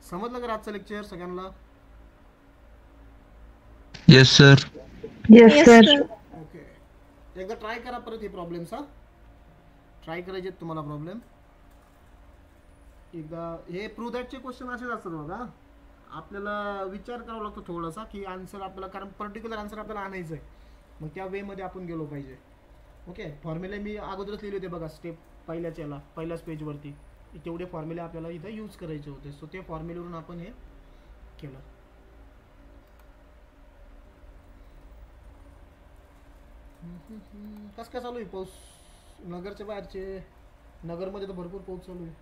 समजलं का आजचं लेक्चर सगळ्यांना? Yes sir. Yes sir. Okay. एकदा ट्राय करा परत हे प्रॉब्लेम्स. ट्राय करायचे तुम्हाला प्रॉब्लेम एकदा. हे प्रूव्ह दॅटचे क्वेश्चन असेच असतात बघा, आपल्याला विचार करावा लागतो थोडासा की आन्सर आपल्याला, कारण पर्टिक्युलर आन्सर आपल्याला आणायचं आहे, मग त्या वेमध्ये आपण गेलो पाहिजे. ओके. फॉर्म्युले मी अगोदरच लिहिले होते बघा, स्टेप पहिल्याच याला, पहिल्याच पेजवरती तेवढे फॉर्म्युले आपल्याला इथं यूज करायचे होते. सो ते फॉर्म्युलेवरून आपण हे केलं. कसं काय चालू आहे पाऊस? नगरच्या बाहेरचे, नगरमध्ये तर भरपूर पाऊस चालू आहे.